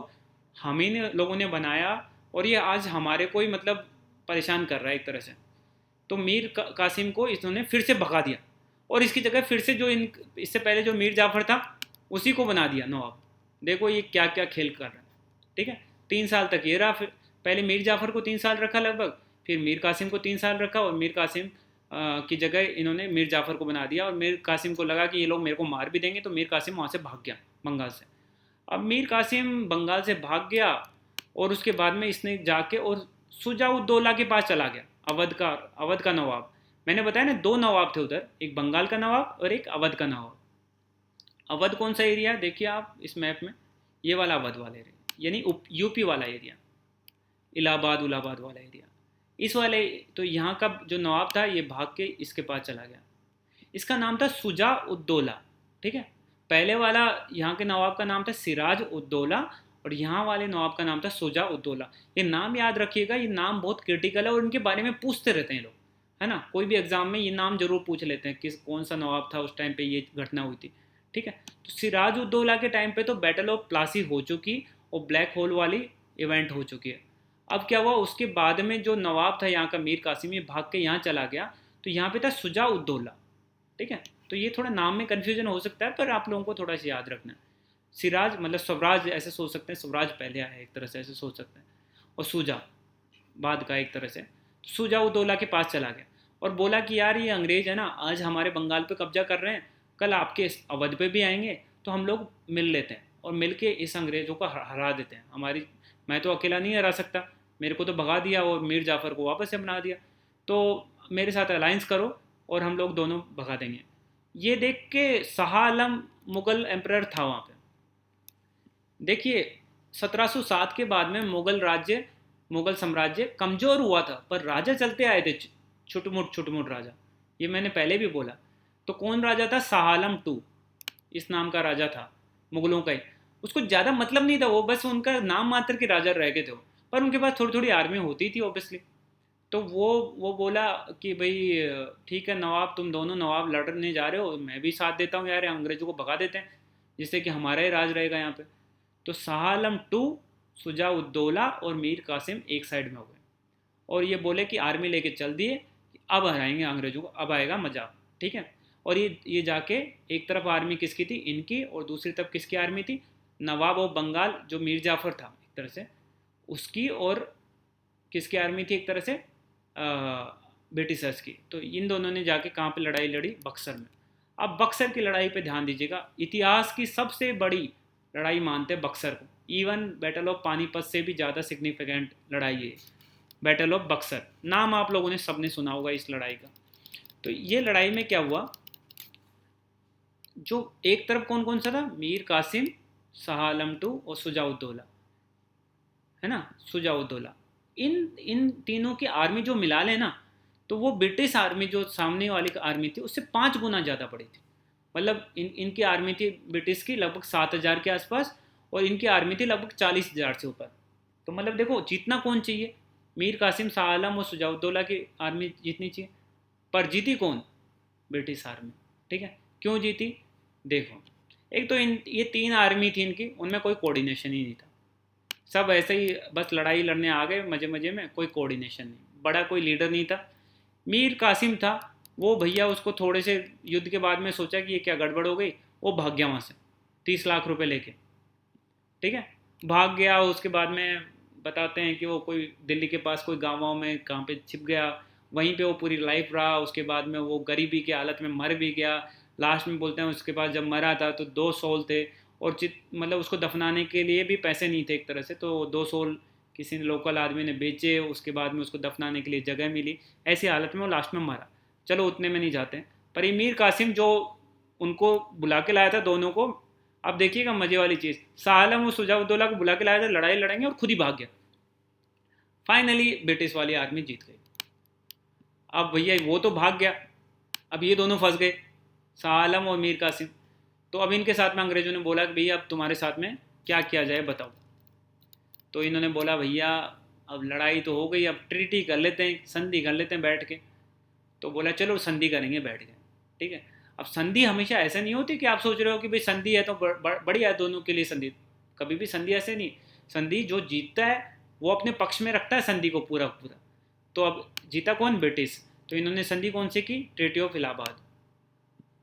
हम ही ने लोगों ने बनाया और ये आज हमारे को ही मतलब परेशान कर रहा है एक तरह से। तो कासिम को इन्होंने फिर से भगा दिया और इसकी जगह फिर से जो इन इससे पहले जो मीर जाफ़र था उसी को बना दिया नवाब। देखो ये क्या क्या खेल कर रहा है, ठीक है। 3 साल तक ये रहा, फिर पहले मीर जाफ़र को 3 साल रखा लगभग, फिर मीर कासिम को 3 साल रखा और मीर कासिम की जगह इन्होंने मीर जाफ़र को बना दिया। और मीर कासिम को लगा कि ये लोग मेरे को मार भी देंगे, तो मीर कासिम वहाँ से भाग गया बंगाल से। अब मीर कासिम बंगाल से भाग गया और उसके बाद में इसने जाके और सुजाउद्दौला के पास चला गया, अवध का नवाब। मैंने बताया ना, दो नवाब थे उधर, एक बंगाल का नवाब और एक अवध का नवाब। अवध कौन सा एरिया है देखिए आप इस मैप में, ये वाला अवध वाला एरिया, यानी यूपी वाला एरिया, इलाहाबाद उलाहाबाद वाला एरिया, इस वाले। तो यहाँ का जो नवाब था ये भाग के इसके पास चला गया। इसका नाम था सुजा उद्दौला, ठीक है। पहले वाला यहाँ के नवाब का नाम था सिराज उद्दौला और यहाँ वाले नवाब का नाम था सुजा उद्दौला। ये नाम याद रखिएगा, ये नाम बहुत क्रिटिकल है और इनके बारे में पूछते रहते हैं लोग, है ना। कोई भी एग्जाम में ये नाम जरूर पूछ लेते हैं, किस कौन सा नवाब था उस टाइम पे ये घटना हुई थी, ठीक है। तो सिराज उद्दौला के टाइम पे तो बैटल ऑफ प्लासी हो चुकी और ब्लैक होल वाली इवेंट हो चुकी है। अब क्या हुआ, उसके बाद में जो नवाब था यहाँ का मीर कासिम, ये भाग के यहाँ चला गया। तो यहाँ पे था सुजा उद्दौला, ठीक है। तो ये थोड़ा नाम में कन्फ्यूजन हो सकता है, पर आप लोगों को थोड़ा सा याद रखना है। सिराज मतलब स्वराज ऐसे सोच सकते हैं, स्वराज पहले आया एक तरह से ऐसे सोच सकते हैं, और सुजा बाद का एक तरह से। सुजा उद्दौला के पास चला गया और बोला कि यार ये अंग्रेज है ना, आज हमारे बंगाल पे कब्जा कर रहे हैं, कल आपके अवध पे भी आएंगे, तो हम लोग मिल लेते हैं और मिल के इस अंग्रेज़ों को हरा देते हैं। मैं तो अकेला नहीं हरा सकता, मेरे को तो भगा दिया और मीर जाफ़र को वापस से बना दिया, तो मेरे साथ अलायंस करो और हम लोग दोनों भगा देंगे। ये देख के शाह आलम मुग़ल एम्परर था वहाँ पे। देखिए 1707 के बाद में मुग़ल साम्राज्य कमज़ोर हुआ था, पर राजा चलते आए थे, छुटमुट राजा। ये मैंने पहले भी बोला। तो कौन राजा था? शाह आलम टू इस नाम का राजा था, मुग़लों का ही। उसको ज़्यादा मतलब नहीं था, वो बस उनका नाम मात्र के राजा रह गए थे वो, पर उनके पास थोड़ी थोड़ी आर्मी होती थी ऑब्वियसली। तो वो बोला कि भाई ठीक है नवाब, तुम दोनों नवाब लड़ने जा रहे हो, मैं भी साथ देता हूँ यार, अंग्रेज़ों को भगा देते हैं जिससे कि हमारा ही राज रहेगा यहाँ पे। तो शाह आलम टू, सुजा उद्दौला और मीर कासिम एक साइड में हो गए और ये बोले कि आर्मी लेके चल दिए, अब हराएंगे अंग्रेज़ों को, अब आएगा मजा, ठीक है। और ये जाके एक तरफ आर्मी किसकी थी? इनकी, और दूसरी तरफ किसकी आर्मी थी? नवाब ऑफ बंगाल जो मीर जाफ़र था एक तरह से उसकी, और किसकी आर्मी थी एक तरह से? ब्रिटिशर्स की। तो इन दोनों ने जाके कहाँ पे लड़ाई लड़ी? बक्सर में। अब बक्सर की लड़ाई पे ध्यान दीजिएगा, इतिहास की सबसे बड़ी लड़ाई मानते हैं बक्सर को, इवन बैटल ऑफ पानीपत से भी ज़्यादा सिग्निफिकेंट लड़ाई है बैटल ऑफ बक्सर। नाम आप लोगों ने सबने सुना होगा इस लड़ाई का। तो ये लड़ाई में क्या हुआ, जो एक तरफ कौन कौन सा था? मीर कासिम, शाह आलम टू और सुजा उद्दौला। है ना, सुजाउद्दौला। इन इन तीनों की आर्मी जो मिला लेना, तो वो ब्रिटिश आर्मी जो सामने वाली आर्मी थी उससे 5 गुना ज़्यादा बड़ी थी। मतलब इनकी आर्मी थी ब्रिटिश की लगभग 7,000 के आसपास, और इनकी आर्मी थी लगभग 40,000 से ऊपर। तो मतलब देखो जीतना कौन चाहिए, मीर कासिम, शाह आलम और सुजाउद्दौला की आर्मी जीतनी चाहिए, पर जीती कौन, ब्रिटिश आर्मी। ठीक है, क्यों जीती, देखो, एक तो इन ये 3 आर्मी थी इनकी, उनमें कोई कोऑर्डिनेशन ही नहीं था। सब ऐसे ही बस लड़ाई लड़ने आ गए मज़े मज़े में, कोई कोऑर्डिनेशन नहीं, बड़ा कोई लीडर नहीं था। मीर कासिम था, वो भैया उसको थोड़े से युद्ध के बाद में सोचा कि ये क्या गड़बड़ हो गई, वो भाग गया वहाँ से 30 लाख रुपए लेके। ठीक है, भाग गया। उसके बाद में बताते हैं कि वो कोई दिल्ली के पास कोई गाँव में कहाँ पे छिप गया, वहीं पे वो पूरी लाइफ रहा। उसके बाद में वो गरीबी की हालत में मर भी गया। लास्ट में बोलते हैं उसके पास जब मरा था तो 2 सोल थे, और मतलब उसको दफनाने के लिए भी पैसे नहीं थे एक तरह से, तो 2 सोल किसी ने लोकल आदमी ने बेचे, उसके बाद में उसको दफनाने के लिए जगह मिली, ऐसी हालत में वो लास्ट में मरा। चलो उतने में नहीं जाते, पर ये मीर कासिम जो उनको बुला के लाया था दोनों को, अब देखिएगा मजे वाली चीज़, शाह आलम और सुजाउद्दौला को बुला के लाया था, लड़ाई लड़ेंगे, और खुद ही भाग गया। फाइनली ब्रिटिश वाली आर्मी जीत गई। अब भैया वो तो भाग गया, अब ये दोनों फंस गए, शाह आलम और मीर कासिम। तो अब इनके साथ में अंग्रेजों ने बोला कि भैया अब तुम्हारे साथ में क्या किया जाए बताओ। तो इन्होंने बोला भैया अब लड़ाई तो हो गई, अब ट्रीटी कर लेते हैं, संधि कर लेते हैं बैठ के। तो बोला चलो संधि करेंगे बैठ के। ठीक है, अब संधि हमेशा ऐसे नहीं होती कि आप सोच रहे हो कि भाई संधि है तो बढ़िया है दोनों के लिए संधि, कभी भी संधि ऐसे नहीं। संधि जो जीतता है वो अपने पक्ष में रखता है संधि को पूरा पूरा। तो अब जीता कौन, ब्रिटिश। तो इन्होंने संधि कौन सी की, ट्रीटी ऑफ इलाहाबाद।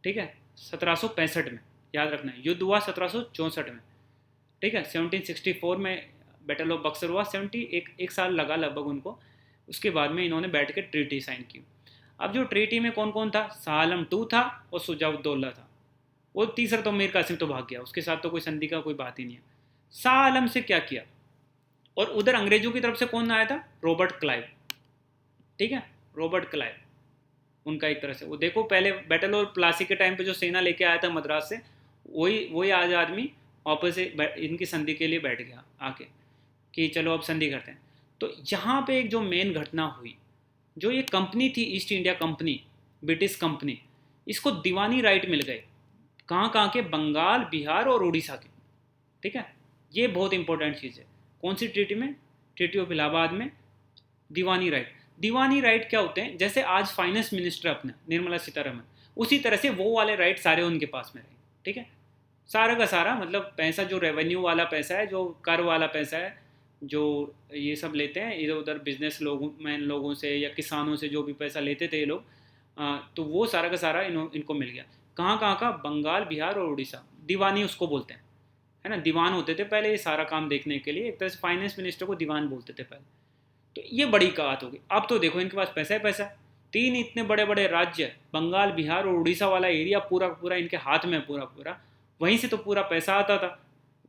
ठीक है, 1765 में, याद रखना है, युद्ध हुआ 1764 में। ठीक है, 1764 में बैटल ऑफ बक्सर हुआ, एक साल लगा लगभग उनको। उसके बाद में इन्होंने बैठ के ट्रीटी साइन की। अब जो ट्रीटी में कौन कौन था, शाह आलम टू था और सुजाउद्दौला था। वो तीसरा तो मीर कासिम तो भाग गया, उसके साथ तो कोई संधि का कोई बात ही नहीं है। शाह आलम से क्या किया, और उधर अंग्रेजों की तरफ से कौन आया था, रॉबर्ट क्लाइव। ठीक है, रॉबर्ट क्लाइव उनका एक तरह से, वो देखो पहले बैटल ऑफ प्लासी के टाइम पे जो सेना लेके आया था मद्रास से, वही वही आज आदमी वापस से इनकी संधि के लिए बैठ गया आके, कि चलो अब संधि करते हैं। तो यहाँ पे एक जो मेन घटना हुई, जो ये कंपनी थी east India company, British company, इसको दीवानी राइट मिल गए, कहाँ कहाँ के, बंगाल, बिहार और उड़ीसा के। ठीक है, ये बहुत इंपॉर्टेंट चीज़ है। कौन सी ट्रीटी में, ट्रीटी ऑफ इलाहाबाद में दीवानी राइट। दीवानी राइट क्या होते हैं, जैसे आज फाइनेंस मिनिस्टर अपने निर्मला सीतारमन, उसी तरह से वो वाले राइट सारे उनके पास में रहे। ठीक है, सारा का सारा मतलब पैसा, जो रेवेन्यू वाला पैसा है, जो कर वाला पैसा है, जो ये सब लेते हैं इधर उधर बिजनेस लोगों, मैन लोगों से या किसानों से जो भी पैसा लेते थे ये लोग, तो वो सारा का सारा इनको मिल गया। कहाँ कहाँ का, बंगाल, बिहार और उड़ीसा। दीवानी उसको बोलते हैं, है ना, दीवान होते थे पहले ये सारा काम देखने के लिए, एक तरह से फाइनेंस मिनिस्टर को दीवान बोलते थे पहले। तो ये बड़ी बात होगी। अब तो देखो इनके पास पैसा है पैसा, 3 इतने बड़े बड़े राज्य, बंगाल, बिहार और उड़ीसा वाला एरिया पूरा पूरा इनके हाथ में, पूरा पूरा वहीं से तो पूरा पैसा आता था,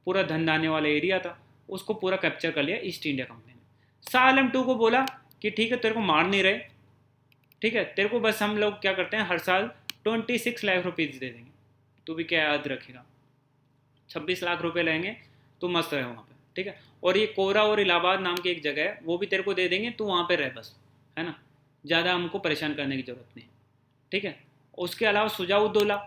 पूरा धन आने वाला एरिया था, उसको पूरा कैप्चर कर लिया ईस्ट इंडिया कंपनी ने। शाह आलम टू को बोला कि ठीक है तेरे को मार नहीं रहे, ठीक है, तेरे को बस हम लोग क्या करते हैं हर साल 26 लाख रुपीज़ दे देंगे, तू भी क्या याद रखेगा, 26 लाख रुपए लेंगे, तू मस्त रहे वहाँ पे। ठीक है, और ये कोरा और इलाहाबाद नाम की एक जगह है, वो भी तेरे को दे देंगे, तू वहाँ पे रह बस, है ना, ज़्यादा हमको परेशान करने की ज़रूरत नहीं। ठीक है, उसके अलावा सुजाउद्दौला,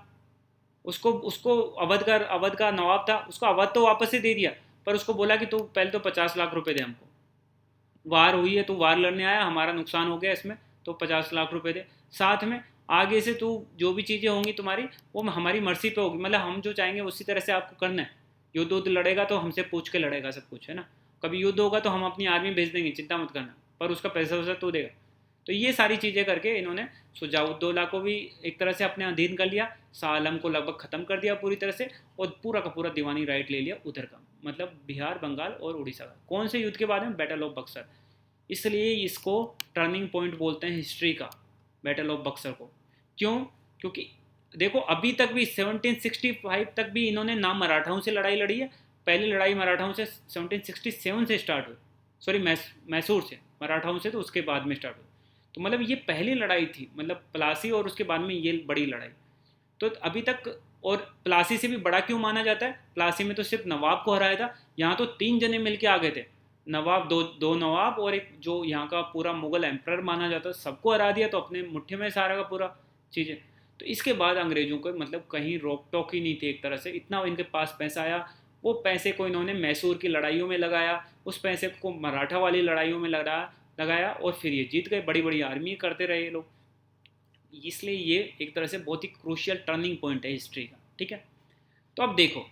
उसको उसको अवध का नवाब था, उसको अवध तो वापस ही दे दिया, पर उसको बोला कि तू पहले तो 50 लाख रुपए दे हमको, वार हुई है, तू वार लड़ने आया, हमारा नुकसान हो गया इसमें, तो 50 लाख रुपए दे। साथ में आगे से तू जो भी चीज़ें होंगी तुम्हारी, वो हमारी मर्जी पे होगी, मतलब हम जो चाहेंगे उसी तरह से आपको करना है। युद्ध उद्ध लड़ेगा तो हमसे पूछ के लड़ेगा सब कुछ, है ना, कभी युद्ध होगा तो हम अपनी आर्मी भेज देंगे, चिंता मत करना, पर उसका पैसा वैसा तो देगा। तो ये सारी चीज़ें करके इन्होंने सुजाउद्दौला को भी एक तरह से अपने अधीन कर लिया, शाह आलम को लगभग ख़त्म कर दिया पूरी तरह से, और पूरा का पूरा दीवानी राइट ले लिया उधर का, मतलब बिहार, बंगाल और उड़ीसा का। कौन से युद्ध के बाद में, बैटल ऑफ बक्सर। इसलिए इसको टर्निंग पॉइंट बोलते हैं हिस्ट्री का, बैटल ऑफ बक्सर को। क्यों, क्योंकि देखो अभी तक भी 1765 तक भी इन्होंने ना मराठाओं से लड़ाई लड़ी है। पहली लड़ाई मराठाओं से 1767 से स्टार्ट हुई, सॉरी मैसूर से, मराठाओं से तो उसके बाद में स्टार्ट हुई। तो मतलब ये पहली लड़ाई थी, मतलब प्लासी और उसके बाद में ये बड़ी लड़ाई। तो अभी तक, और प्लासी से भी बड़ा क्यों माना जाता है, प्लासी में तो सिर्फ नवाब को हराया था, यहाँ तो 3 जने मिलके आ गए थे, नवाब, दो दो नवाब और एक जो यहाँ का पूरा मुगल एम्प्रर माना जाता, सबको हरा दिया, तो अपने मुट्ठी में सारा का पूरा चीज़ें। तो इसके बाद अंग्रेज़ों को मतलब कहीं रोक टोक ही नहीं थी एक तरह से, इतना इनके पास पैसा आया। वो पैसे को इन्होंने मैसूर की लड़ाइयों में लगाया, उस पैसे को मराठा वाली लड़ाइयों में लगाया और फिर ये जीत गए, बड़ी बड़ी आर्मी करते रहे ये लोग। इसलिए ये एक तरह से बहुत ही क्रूशियल टर्निंग पॉइंट है हिस्ट्री का, ठीक है। तो अब देखो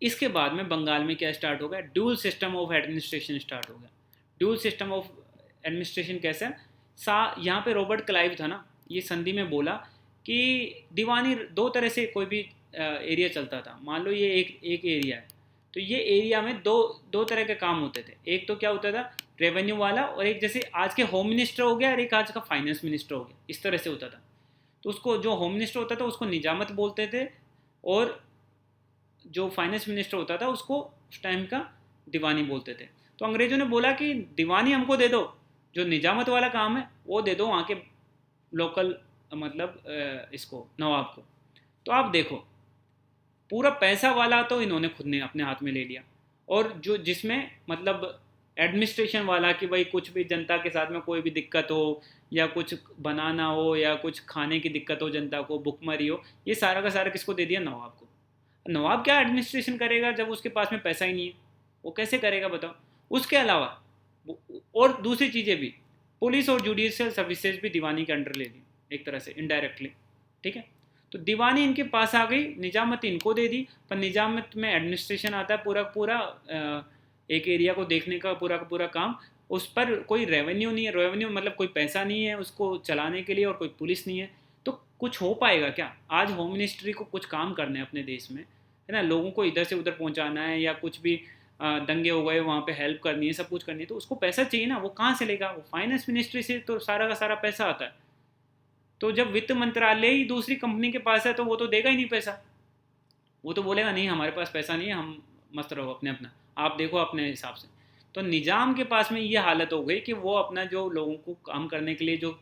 इसके बाद में बंगाल में क्या स्टार्ट हो गया, dual system of administration start हो गया। ड्यूल सिस्टम ऑफ एडमिनिस्ट्रेशन कैसे है, यहाँ पे रॉबर्ट क्लाइव था ना, ये संधि में बोला कि दीवानी दो तरह से कोई भी एरिया चलता था। मान लो ये एक एरिया है, तो ये एरिया में दो दो तरह के काम होते थे। एक तो क्या होता था, रेवेन्यू वाला, और एक जैसे आज के होम मिनिस्टर हो गया और एक आज का फाइनेंस मिनिस्टर हो गया, इस तरह से होता था। तो उसको जो होम मिनिस्टर होता था उसको निजामत बोलते थे, और जो फाइनेंस मिनिस्टर होता था उसको उस टाइम का दीवानी बोलते थे। तो अंग्रेज़ों ने बोला कि दीवानी हमको दे दो, जो निजामत वाला काम है वो दे दो वहाँ के लोकल मतलब इसको नवाब को। तो आप देखो पूरा पैसा वाला तो इन्होंने खुद ने अपने हाथ में ले लिया, और जो जिसमें मतलब एडमिनिस्ट्रेशन वाला कि भाई कुछ भी जनता के साथ में कोई भी दिक्कत हो, या कुछ बनाना हो, या कुछ खाने की दिक्कत हो जनता को, भुखमरी हो, ये सारा का सारा किसको दे दिया, नवाब को। नवाब क्या एडमिनिस्ट्रेशन करेगा जब उसके पास में पैसा ही नहीं है, वो कैसे करेगा बताओ। उसके अलावा और दूसरी चीज़ें भी, पुलिस और जुडिशियल सर्विसेज भी दीवानी के अंडर ले ली एक तरह से इनडायरेक्टली, ठीक है। तो दीवानी इनके पास आ गई, निजामत इनको दे दी, पर निजामत में एडमिनिस्ट्रेशन आता है पूरा पूरा, एक एरिया को देखने का पूरा काम, उस पर कोई रेवेन्यू नहीं है, रेवेन्यू मतलब कोई पैसा नहीं है उसको चलाने के लिए, और कोई पुलिस नहीं है। तो कुछ हो पाएगा क्या? आज होम मिनिस्ट्री को कुछ काम करने हैं अपने देश में, है ना, लोगों को इधर से उधर पहुंचाना है, या कुछ भी दंगे हो गए वहाँ पे हेल्प करनी है, सब कुछ करनी है, तो उसको पैसा चाहिए ना, वो कहाँ से लेगा? वो फाइनेंस मिनिस्ट्री से तो सारा का सारा पैसा आता है। तो जब वित्त मंत्रालय ही दूसरी कंपनी के पास है तो वो तो देगा ही नहीं पैसा, वो तो बोलेगा नहीं हमारे पास पैसा नहीं है, हम मस्त रहो अपने अपना, आप देखो अपने हिसाब से। तो निज़ाम के पास में ये हालत हो गई कि वो अपना जो लोगों को काम करने के लिए, जो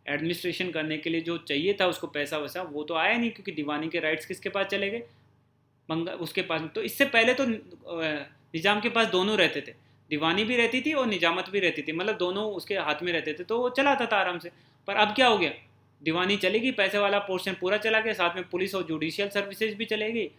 एडमिनिस्ट्रेशन करने के लिए जो चाहिए था उसको पैसा वैसा, वो तो आया नहीं, क्योंकि दीवानी के राइट्स किसके पास चले गए, उसके पास। तो इससे पहले तो निज़ाम के पास दोनों रहते थे, दीवानी भी रहती थी और निजामत भी रहती थी, मतलब दोनों उसके हाथ में रहते थे, तो वो चलाता था आराम से। पर अब क्या हो गया, दीवानी चलेगी, पैसे वाला पोर्शन पूरा चला गया, साथ में पुलिस और जुडिशियल सर्विसेज भी चलेगी,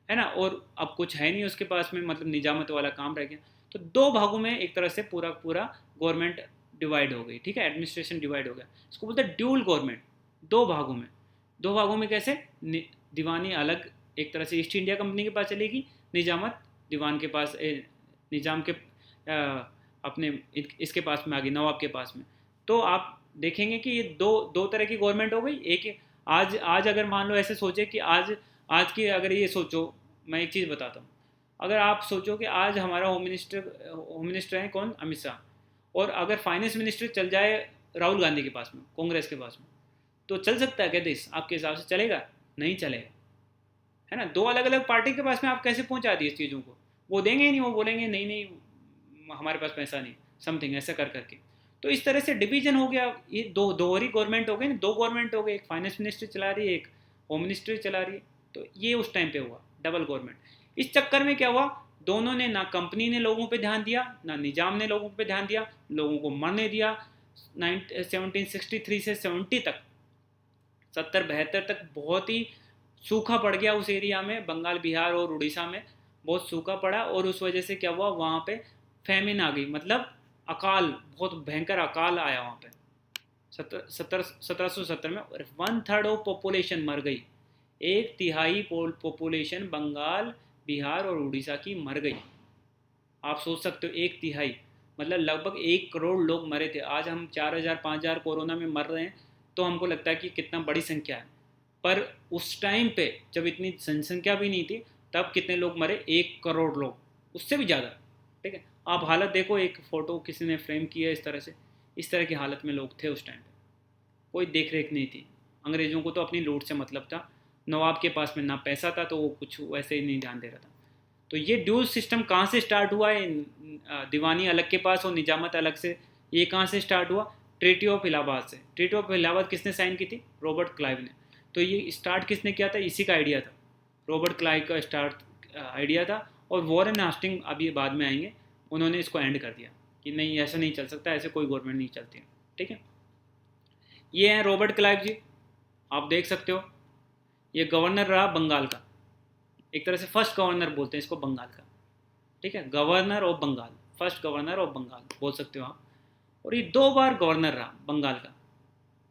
है ना, और अब कुछ है नहीं उसके पास में, मतलब निजामत वाला काम रह गया। तो दो भागों में एक तरह से पूरा पूरा गवर्नमेंट डिवाइड हो गई, ठीक है, एडमिनिस्ट्रेशन डिवाइड हो गया। इसको बोलते हैं ड्यूल गवर्नमेंट, दो भागों में। दो भागों में कैसे, दीवानी अलग एक तरह से ईस्ट इंडिया कंपनी के पास चलेगी, निजामत दीवान के पास, निजाम के अपने इसके पास में आ गई, नवाब के पास में। तो आप देखेंगे कि ये दो दो तरह की गवर्नमेंट हो गई। एक आज आज अगर मान लो ऐसे सोचे कि आज आज की अगर ये सोचो, मैं एक चीज़ बताता हूँ, अगर आप सोचो कि आज हमारा होम मिनिस्टर है कौन, अमित शाह, और अगर फाइनेंस मिनिस्टर चल जाए राहुल गांधी के पास में, कांग्रेस के पास में, तो चल सकता है क्या देश? आपके हिसाब से चलेगा? नहीं चलेगा, है ना। दो अलग अलग पार्टी के पास में आप कैसे पहुंचा दिए इस चीज़ों को? वो देंगे ही नहीं, वो बोलेंगे नहीं नहीं हमारे पास पैसा नहीं, समथिंग ऐसा कर करके। तो इस तरह से डिवीजन हो गया, ये दो दोहरी गवर्नमेंट हो गई ना, दो गवर्नमेंट हो गई, एक फाइनेंस मिनिस्ट्री चला रही है, एक होम मिनिस्ट्री चला रही है। तो ये उस टाइम पे हुआ डबल गवर्नमेंट। इस चक्कर में क्या हुआ, दोनों ने, ना कंपनी ने लोगों पे ध्यान दिया, ना निजाम ने लोगों पे ध्यान दिया, लोगों को मरने दिया। 1763 से 70 तक, 70-72 तक बहुत ही सूखा पड़ गया उस एरिया में, बंगाल, बिहार और उड़ीसा में बहुत सूखा पड़ा, और उस वजह से क्या हुआ, वहाँ पे फैमिन आ गई, मतलब अकाल, बहुत भयंकर अकाल आया वहाँ पे 1770 में। 1/3 ऑफ पॉपुलेशन मर गई, एक तिहाई पॉपुलेशन बंगाल, बिहार और उड़ीसा की मर गई। आप सोच सकते हो, एक तिहाई, मतलब लगभग 1 करोड़ लोग मरे थे। आज हम 4,000 5,000 कोरोना में मर रहे हैं, तो हमको लगता है कि कितना बड़ी संख्या है, पर उस टाइम पे जब इतनी जनसंख्या भी नहीं थी, तब कितने लोग मरे, 1 करोड़ लोग, उससे भी ज़्यादा, ठीक है। आप हालत देखो, एक फ़ोटो किसी ने फ्रेम किया इस तरह से, इस तरह की हालत में लोग थे उस टाइम पे, कोई देख रेख नहीं थी। अंग्रेज़ों को तो अपनी लूट से मतलब था, नवाब के पास में ना पैसा था, तो वो कुछ वैसे ही नहीं ध्यान दे रहा था। तो ये ड्यूल सिस्टम कहाँ से स्टार्ट हुआ है, दीवानी अलग के पास और निजामत अलग से, ये कहाँ से स्टार्ट हुआ, ट्रीटी ऑफ इलाहाबाद से। ट्रीटी ऑफ इलाहाबाद किसने साइन की थी, रॉबर्ट क्लाइव ने। तो ये स्टार्ट किसने किया था, इसी का आइडिया था, रॉबर्ट क्लाइव का स्टार्ट आइडिया था। और वॉरेन हास्टिंग अभी बाद में आएंगे, उन्होंने इसको एंड कर दिया कि नहीं ऐसा नहीं चल सकता, ऐसे कोई गवर्नमेंट नहीं चलती है। ठीक है, ये हैं रॉबर्ट क्लाइव जी, आप देख सकते हो, ये गवर्नर रहा बंगाल का, एक तरह से फर्स्ट गवर्नर बोलते हैं इसको बंगाल का। ठीक है, governor of Bengal, first governor of Bengal बोल सकते हो आप। और ये 2 बार गवर्नर रहा बंगाल का।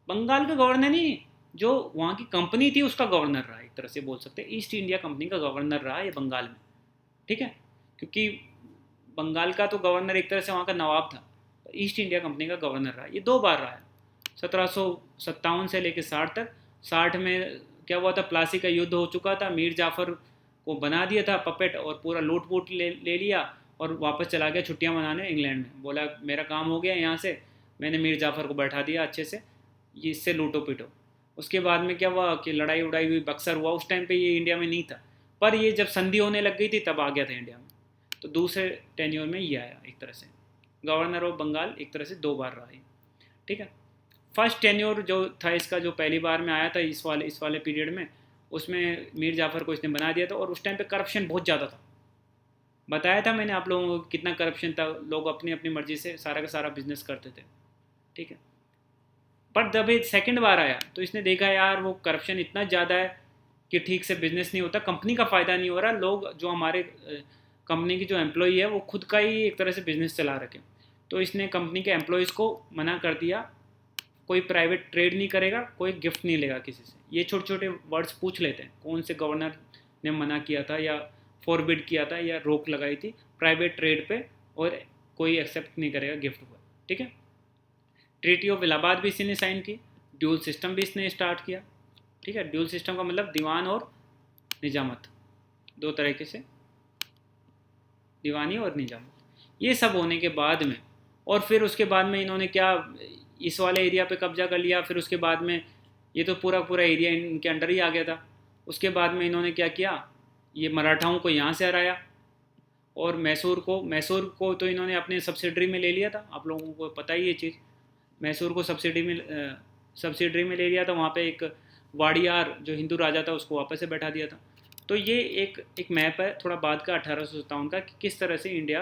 बंगाल का गवर्नर नहीं, जो वहाँ की कंपनी थी उसका गवर्नर रहा, एक तरह से बोल सकते हैं ईस्ट इंडिया कंपनी का गवर्नर रहा ये बंगाल में। ठीक है, क्योंकि बंगाल का तो गवर्नर एक तरह से वहाँ का नवाब था, तो ईस्ट इंडिया कंपनी का गवर्नर रहा, ये 2 बार रहा है, 1757 से लेकर 60 तक। 60 में क्या हुआ था, प्लासी का युद्ध हो चुका था, मीर जाफ़र को बना दिया था पपेट और पूरा लूट वूट ले लिया और वापस चला गया छुट्टियां मनाने इंग्लैंड में। बोला मेरा काम हो गया यहाँ से, मैंने मीर जाफ़र को बैठा दिया अच्छे से, ये इससे लूटो पीटो। उसके बाद में क्या हुआ कि लड़ाई उड़ाई हुई, बक्सर हुआ, उस टाइम पे ये इंडिया में नहीं था, पर ये जब संधि होने लग गई थी तब आ गया था इंडिया में। तो दूसरे टेन्योर में ये आया, एक तरह से गवर्नर ऑफ बंगाल एक तरह से 2 बार रहा है। ठीक है, फर्स्ट टेन्योर जो था इसका, जो पहली बार में आया था इस वाले पीरियड में, उसमें मीर जाफ़र को इसने बना दिया था। और उस टाइम पे करप्शन बहुत ज़्यादा था, बताया था मैंने आप लोगों को कितना करप्शन था, लोग अपनी अपनी मर्जी से सारा का सारा बिजनेस करते थे। ठीक है, पर जब ये सेकंड बार आया तो इसने देखा यार वो करप्शन इतना ज़्यादा है कि ठीक से बिजनेस नहीं होता, कंपनी का फ़ायदा नहीं हो रहा, लोग जो हमारे कंपनी की जो एम्प्लॉई है वो खुद का ही एक तरह से बिजनेस चला रखे। तो इसने कंपनी के एम्प्लॉयज़ को मना कर दिया, कोई प्राइवेट ट्रेड नहीं करेगा, कोई गिफ्ट नहीं लेगा किसी से। ये छोटे छोटे वर्ड्स पूछ लेते हैं कौन से गवर्नर ने मना किया था या फॉरबिड किया था या रोक लगाई थी प्राइवेट ट्रेड पे, और कोई एक्सेप्ट नहीं करेगा गिफ्ट पर। ठीक है, ट्रीटी ऑफ इलाहाबाद भी इसी ने साइन की, ड्यूल सिस्टम भी इसने स्टार्ट किया। ठीक है, ड्यूल सिस्टम का मतलब दीवान और निजामत, 2 तरीके से, दीवानी और निजामत। ये सब होने के बाद में, और फिर उसके बाद में इन्होंने क्या, इस वाले एरिया पे कब्जा कर लिया। फिर उसके बाद में ये तो पूरा पूरा एरिया इनके अंडर ही आ गया था। उसके बाद में इन्होंने क्या किया, ये मराठाओं को यहाँ से हराया, और मैसूर को तो इन्होंने अपने सब्सिडरी में ले लिया था, आप लोगों को पता ही ये चीज़। मैसूर को सब्सिडरी में ले लिया था, वहाँ पे एक वाडियार जो हिंदू राजा था उसको वापस से बैठा दिया था। तो ये एक मैप है थोड़ा बाद का 1857 का, कि किस तरह से इंडिया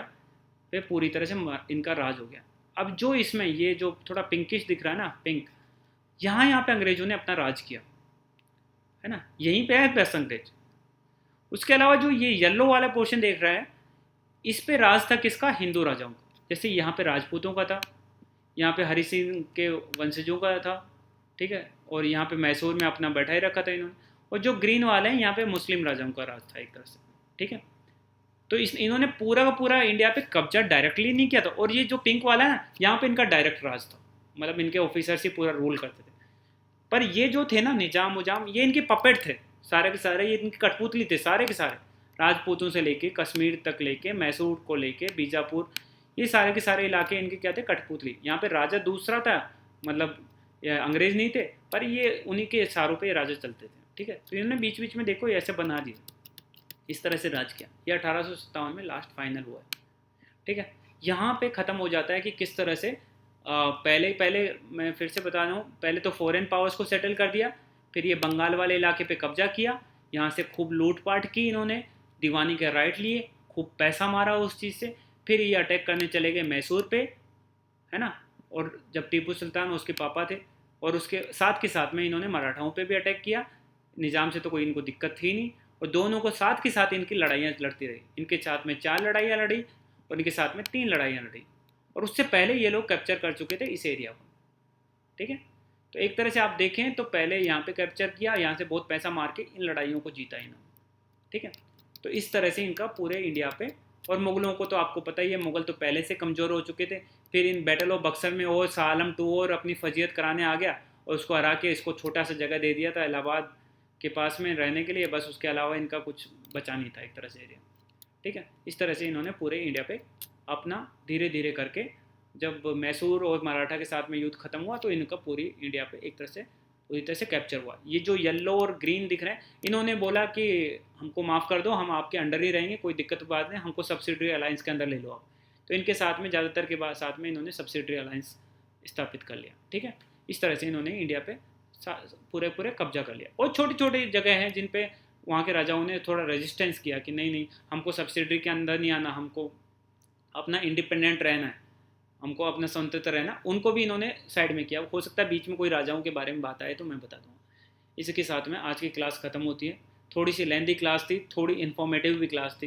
पे पूरी तरह से इनका राज हो गया। अब जो इसमें ये जो थोड़ा पिंकिश दिख रहा है ना, पिंक, यहाँ पे अंग्रेजों ने अपना राज किया है ना, यहीं पे है बेस्ट अंग्रेज। उसके अलावा जो ये येलो वाला पोर्शन देख रहा है, इस पे राज था किसका, हिंदू राजाओं का। जैसे यहाँ पे राजपूतों का था, यहाँ पे हरि सिंह के वंशजों का था। ठीक है, और यहाँ पे मैसूर में अपना बैठा ही रखा था इन्होंने। और जो ग्रीन वाले हैं यहाँ पे मुस्लिम राजाओं का राज था एक तरह से। ठीक है, तो इन्होंने पूरा का पूरा इंडिया पे कब्जा डायरेक्टली नहीं किया था। और ये जो पिंक वाला है ना, यहाँ पे इनका डायरेक्ट राज था, मतलब इनके ऑफिसर्स ही पूरा रूल करते थे। पर ये जो थे ना निजाम उजाम, ये इनके पपेट थे सारे के सारे, ये इनके कठपुतली थे सारे के सारे, राजपूतों से लेके कश्मीर तक लेके मैसूर को लेके बीजापुर, ये सारे के सारे इलाके इनके क्या थे, कठपुतली। यहाँ पे राजा दूसरा था, मतलब अंग्रेज नहीं थे, पर ये उन्हीं के इशारों पे राजा चलते थे। ठीक है, तो इन्होंने बीच बीच में देखो ऐसे बना दिए, इस तरह से राज किया। ये 1857 में लास्ट फाइनल हुआ है। ठीक है, यहाँ पे ख़त्म हो जाता है कि किस तरह से पहले मैं फिर से बता रहा हूँ, पहले तो फॉरेन पावर्स को सेटल कर दिया, फिर ये बंगाल वाले इलाके पे कब्जा किया, यहाँ से खूब लूटपाट की इन्होंने, दीवानी के राइट लिए, खूब पैसा मारा उस चीज़ से। फिर ये अटैक करने चले गए मैसूर पे, है ना, और जब टीपू सुल्तान उसके पापा थे, और उसके साथ के साथ में इन्होंने मराठाओं पे भी अटैक किया। निज़ाम से तो कोई इनको दिक्कत थी नहीं, और दोनों को साथ के साथ इनकी लड़ाइयाँ लड़ती रही। इनके साथ में 4 लड़ाइयाँ लड़ी और इनके साथ में 3 लड़ाइयाँ लड़ी, और उससे पहले ये लोग कैप्चर कर चुके थे इस एरिया को। ठीक है, तो एक तरह से आप देखें तो पहले यहाँ पे कैप्चर किया, यहाँ से बहुत पैसा मार के इन लड़ाइयों को जीता इन्होंने। ठीक है, तो इस तरह से इनका पूरे इंडिया पे। और मुगलों को तो आपको पता ही है, मुगल तो पहले से कमज़ोर हो चुके थे। फिर इन बैटल ऑफ बक्सर में और शाह आलम टू और अपनी फजीयत कराने आ गया, और उसको हरा के इसको छोटा सा जगह दे दिया था इलाहाबाद के पास में रहने के लिए, बस उसके अलावा इनका कुछ बचा नहीं था एक तरह से एरिया। ठीक है, इस तरह से इन्होंने पूरे इंडिया पे अपना धीरे धीरे करके, जब मैसूर और मराठा के साथ में युद्ध खत्म हुआ तो इनका पूरी इंडिया पे एक तरह से पूरी तरह से कैप्चर हुआ। ये जो येलो और ग्रीन दिख रहे हैं, इन्होंने बोला कि हमको माफ़ कर दो, हम आपके अंडर ही रहेंगे, कोई दिक्कत बात नहीं, हमको सब्सिडरी अलायंस के अंदर ले लो आप। तो इनके साथ में ज़्यादातर के बाद साथ में इन्होंने सब्सिडरी अलायंस स्थापित कर लिया। ठीक है, इस तरह से इन्होंने इंडिया पे पूरे कब्जा कर लिया। और छोटी छोटी जगह हैं जिन पे वहाँ के राजाओं ने थोड़ा रेजिस्टेंस किया कि नहीं नहीं, हमको सब्सिडरी के अंदर नहीं आना, हमको अपना इंडिपेंडेंट रहना है, हमको अपना स्वतंत्र रहना, उनको भी इन्होंने साइड में किया। हो सकता है बीच में कोई राजाओं के बारे में बात आए तो मैं बता दूँगा। इसी के साथ में आज की क्लास ख़त्म होती है। थोड़ी सी लेंदी क्लास थी, थोड़ी इन्फॉर्मेटिव भी क्लास थी।